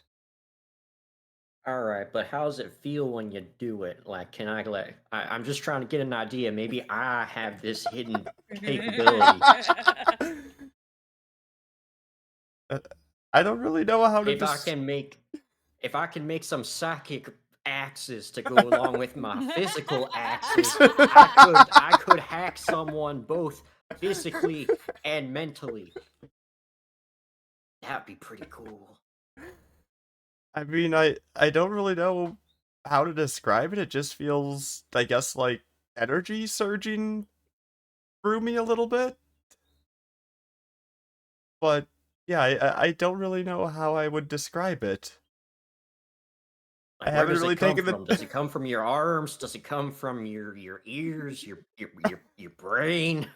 Alright, but how does it feel when you do it? Like, can I'm just trying to get an idea. Maybe I have this hidden capability. I don't really know how to If I can make some psychic axes to go along with my physical axes, I could hack someone both physically and mentally. That'd be pretty cool. I mean, I don't really know how to describe it. It just feels, I guess, like energy surging through me a little bit. But yeah, I don't really know how I would describe it. Like, I where haven't does really it come taken the- from? Does it come from your arms? Does it come from your ears? Your brain?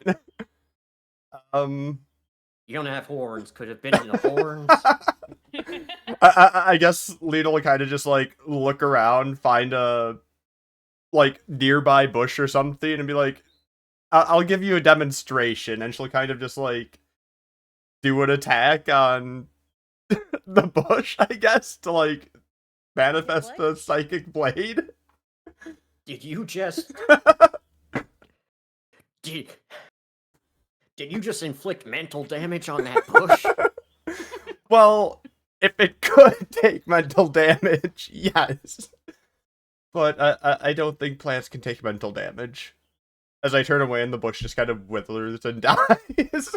You don't have horns. Could have been in the horns. I guess Lena will kind of just like look around, find a like nearby bush or something, and be like, I'll give you a demonstration," and she'll kind of just like do an attack on the bush, I guess, to like manifest What? the psychic blade. Did you just did you just inflict mental damage on that bush? Well, if it could take mental damage, yes. But I don't think plants can take mental damage. As I turn away and the bush just kind of withers and dies.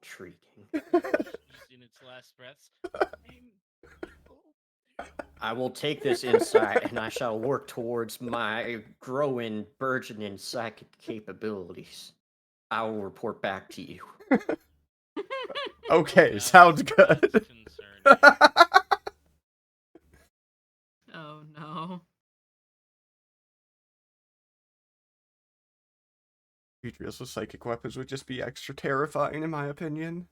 Intriguing. Using its last breaths. I will take this insight and I shall work towards my growing, burgeoning psychic capabilities. I will report back to you. Okay, Now sounds that's good. concerning. Oh no. Beatrice with psychic weapons would just be extra terrifying, in my opinion.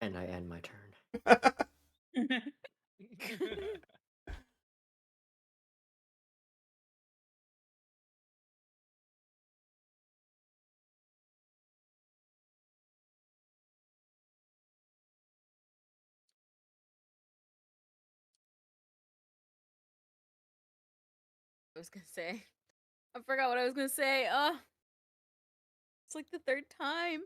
And I end my turn. I was gonna say. I forgot what I was gonna say. It's like the third time.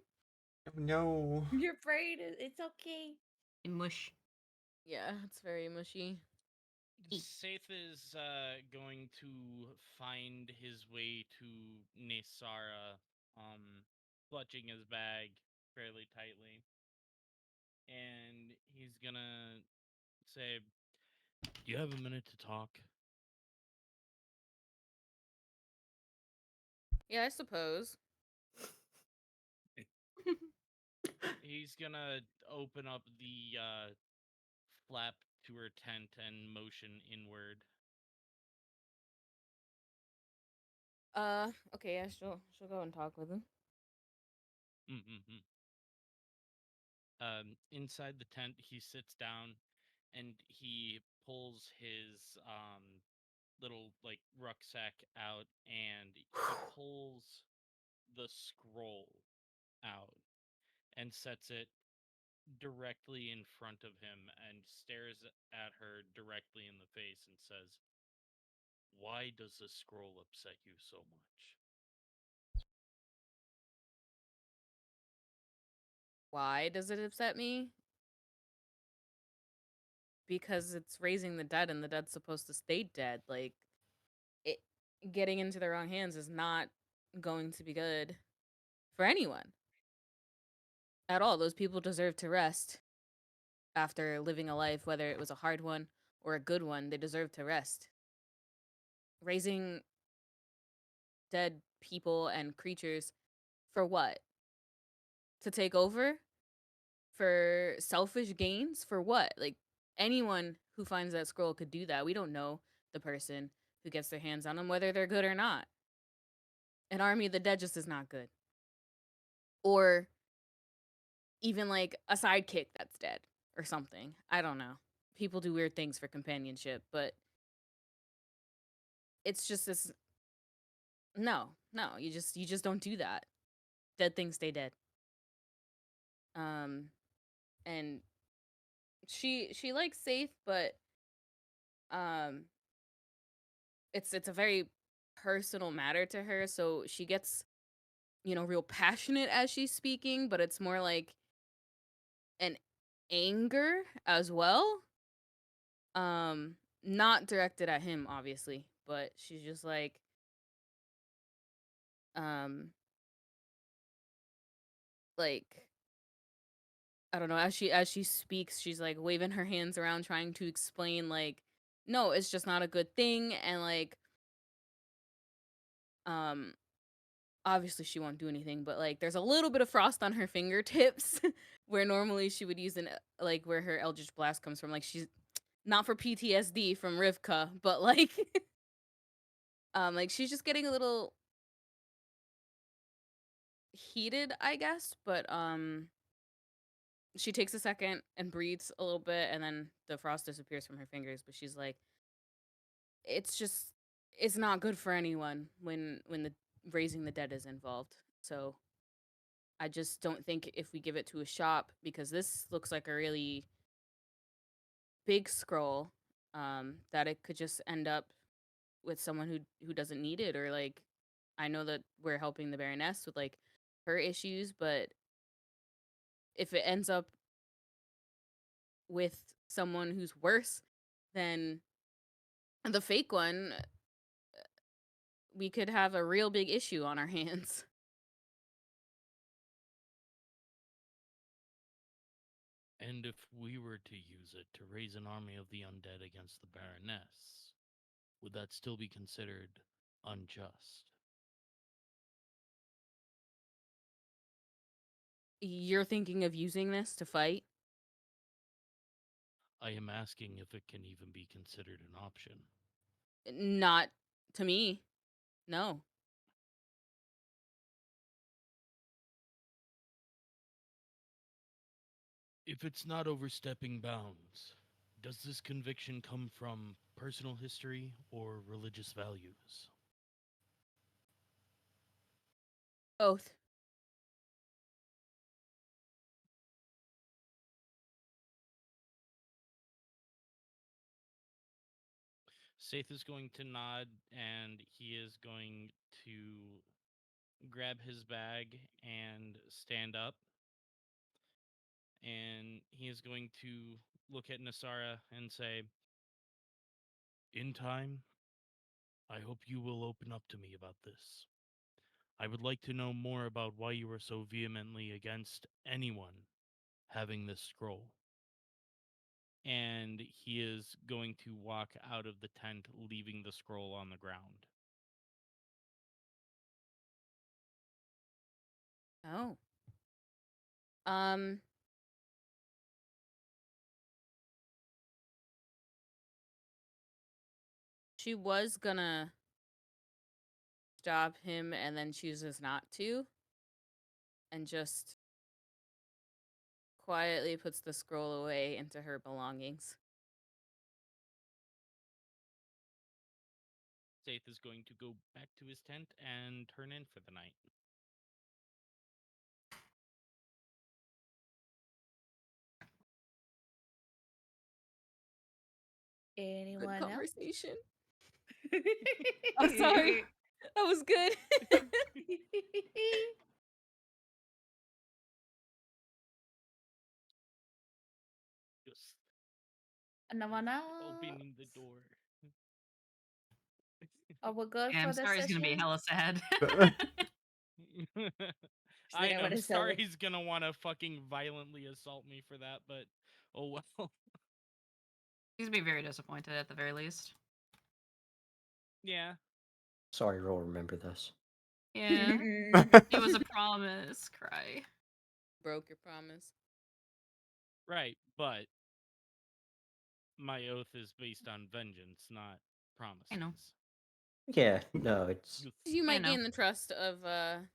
Oh no. You're afraid. It's okay. Mush. Yeah, it's very mushy. Saith is going to find his way to Nesara, clutching his bag fairly tightly. And he's gonna say, "Do you have a minute to talk?" Yeah, I suppose. He's gonna open up the flap to her tent and motion inward. Okay, yeah, she'll go and talk with him. Mm-hmm. Inside the tent, he sits down and he pulls his little like rucksack out and he pulls the scroll out and sets it directly in front of him and stares at her directly in the face and says, "Why does this scroll upset you so much?" Why does it upset me? Because it's raising the dead and the dead's supposed to stay dead. Like, it getting into the wrong hands is not going to be good for anyone at all. Those people deserve to rest after living a life, whether it was a hard one or a good one. They deserve to rest. Raising dead people and creatures for what? To take over? For selfish gains? For what? Like, anyone who finds that scroll could do that. We don't know the person who gets their hands on them, whether they're good or not. An army of the dead just is not good. Or even like a sidekick that's dead or something. I don't know. People do weird things for companionship, but it's just this. No, you just don't do that. Dead things stay dead. And she likes Safe, but um it's a very personal matter to her, so she gets, real passionate as she's speaking, but it's more like an anger as well. Not directed at him, obviously, but she's just like, um like, I don't know, as she speaks, she's like waving her hands around trying to explain, like, no, it's just not a good thing, and like, um obviously she won't do anything, but like there's a little bit of frost on her fingertips where normally she would use like where her Eldritch Blast comes from. Like, she's not for PTSD from Rivka, but like like she's just getting a little heated, I guess, but she takes a second and breathes a little bit, and then the frost disappears from her fingers, but she's like, it's just, it's not good for anyone when the raising the dead is involved. So I just don't think if we give it to a shop, because this looks like a really big scroll, that it could just end up with someone who doesn't need it. Or like, I know that we're helping the Baroness with like her issues, but if it ends up with someone who's worse than the fake one, we could have a real big issue on our hands. And if we were to use it to raise an army of the undead against the Baroness, would that still be considered unjust? You're thinking of using this to fight? I am asking if it can even be considered an option. Not to me. No. If it's not overstepping bounds, does this conviction come from personal history or religious values? Both. Saith is going to nod and he is going to grab his bag and stand up. And he is going to look at Nasara and say, "In time, I hope you will open up to me about this. I would like to know more about why you are so vehemently against anyone having this scroll." And he is going to walk out of the tent, leaving the scroll on the ground. Oh. Um. She was gonna stop him and then chooses not to. And just quietly puts the scroll away into her belongings. Saith is going to go back to his tent and turn in for the night. Anyone Good else? conversation. I'm sorry. That was good. Just No one else. opening the door. Oh, we're good Yeah, for I'm this sorry, it's gonna be session? hella sad. I like, know. "What is that?" Starry's gonna want to fucking violently assault me for that, but oh well. He's gonna be very disappointed at the very least. Yeah. Sorry, we'll remember this. Yeah, it was a promise. Cry. Broke your promise. Right, but my oath is based on vengeance, not promises. I know. Yeah, no, it's You might know. gain the trust of our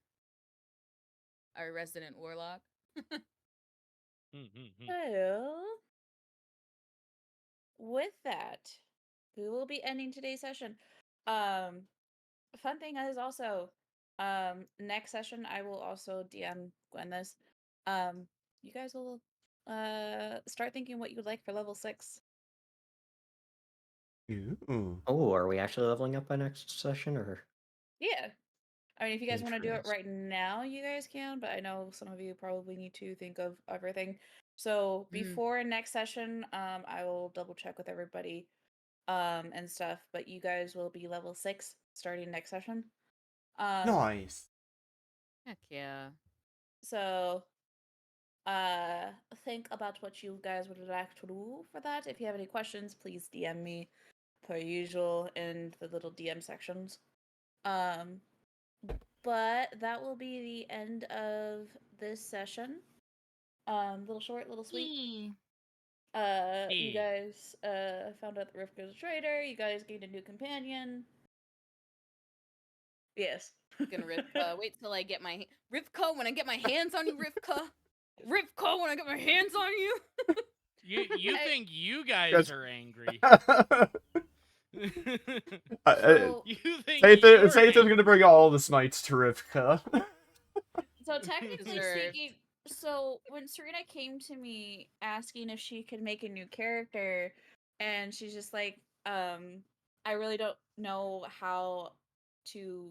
resident warlock. So, with that, we will be ending today's session. Fun thing is also, next session I will also DM Gwen this. You guys will start thinking what you would like for level 6. Ooh. oh, are we actually leveling up by next session or? Yeah. I mean, if you guys want to do it Interesting. right now, you guys can, but I know some of you probably need to think of everything. So before next session, I will double check with everybody and stuff, but you guys will be level 6 starting next session. Nice. Heck yeah. So think about what you guys would like to do for that. If you have any questions, please DM me per usual in the little DM sections. But that will be the end of this session. Little short, little sweet. You guys found out that Rivka's a traitor. You guys gained a new companion. Yes. Gonna Rivka. Wait till I get my Rivka when I get my hands on you, Rivka. Rivka when I get my hands on you. You think you guys Yes. are angry? So, You think Sathan's you're gonna bring all the smites to Rivka. so technically Deserved. speaking, so when Serena came to me asking if she could make a new character, and she's just like, I really don't know how to.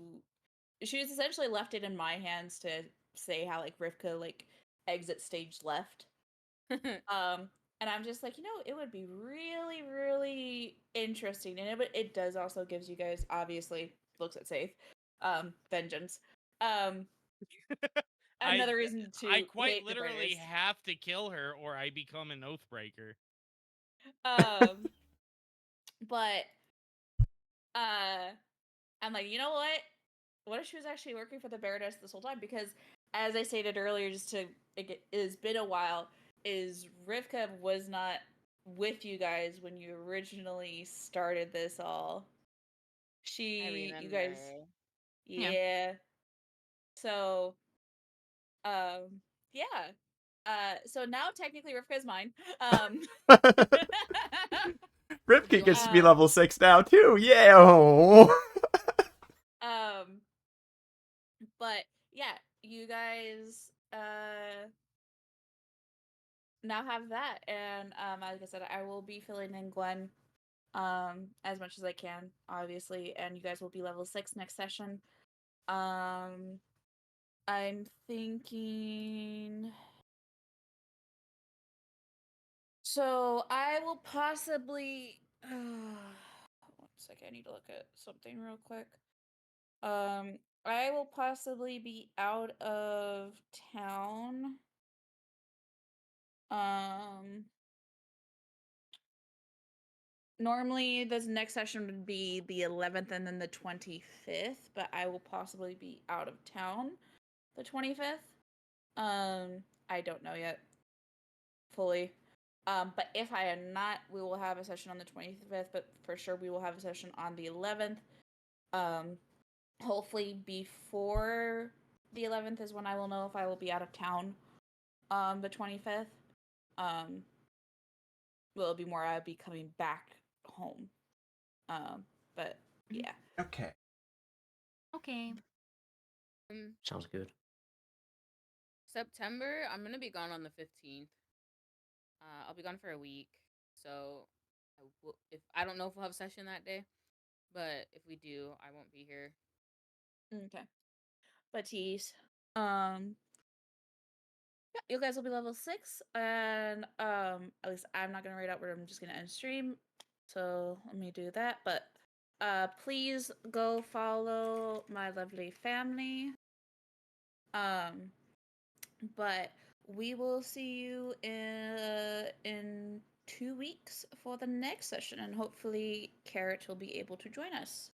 She was essentially left it in my hands to say how like Rivka like exit stage left. And I'm just like, it would be really, really interesting, and it does also gives you guys, obviously, looks at safe, vengeance, I another reason I to quite hate the literally Burners. have to kill her or I become an oathbreaker. Um, but I'm like, you know what? What if she was actually working for the Baroness this whole time? Because, as I stated earlier, it has been a while. Is Rivka was not with you guys when you originally started this all. You guys, Yeah. yeah. So, um, yeah. So now technically Rivka is mine. Ripke gets to be Um, level 6 now too. Yeah. Oh. um, but yeah, you guys, now have that, and like I said, I will be filling in Gwen as much as I can, obviously, and you guys will be level 6 next session. I'm thinking, so I will possibly one second, I need to look at something real quick. I will possibly be out of town. Normally, this next session would be the 11th and then the 25th, but I will possibly be out of town the 25th. I don't know yet fully. But if I am not, we will have a session on the 25th, but for sure we will have a session on the 11th. Hopefully before the 11th is when I will know if I will be out of town. The 25th. Will it be more I'll be coming back home. But yeah. Okay. Okay. Sounds good. September, I'm gonna be gone on the 15th. I'll be gone for a week, so if I don't know if we'll have a session that day, but if we do, I won't be here. Okay. Batiste. Yeah, you guys will be level 6, and at least I'm not gonna read out where I'm just gonna end stream. So let me do that. But please go follow my lovely family. But we will see you in 2 weeks for the next session, and hopefully Carrot will be able to join us.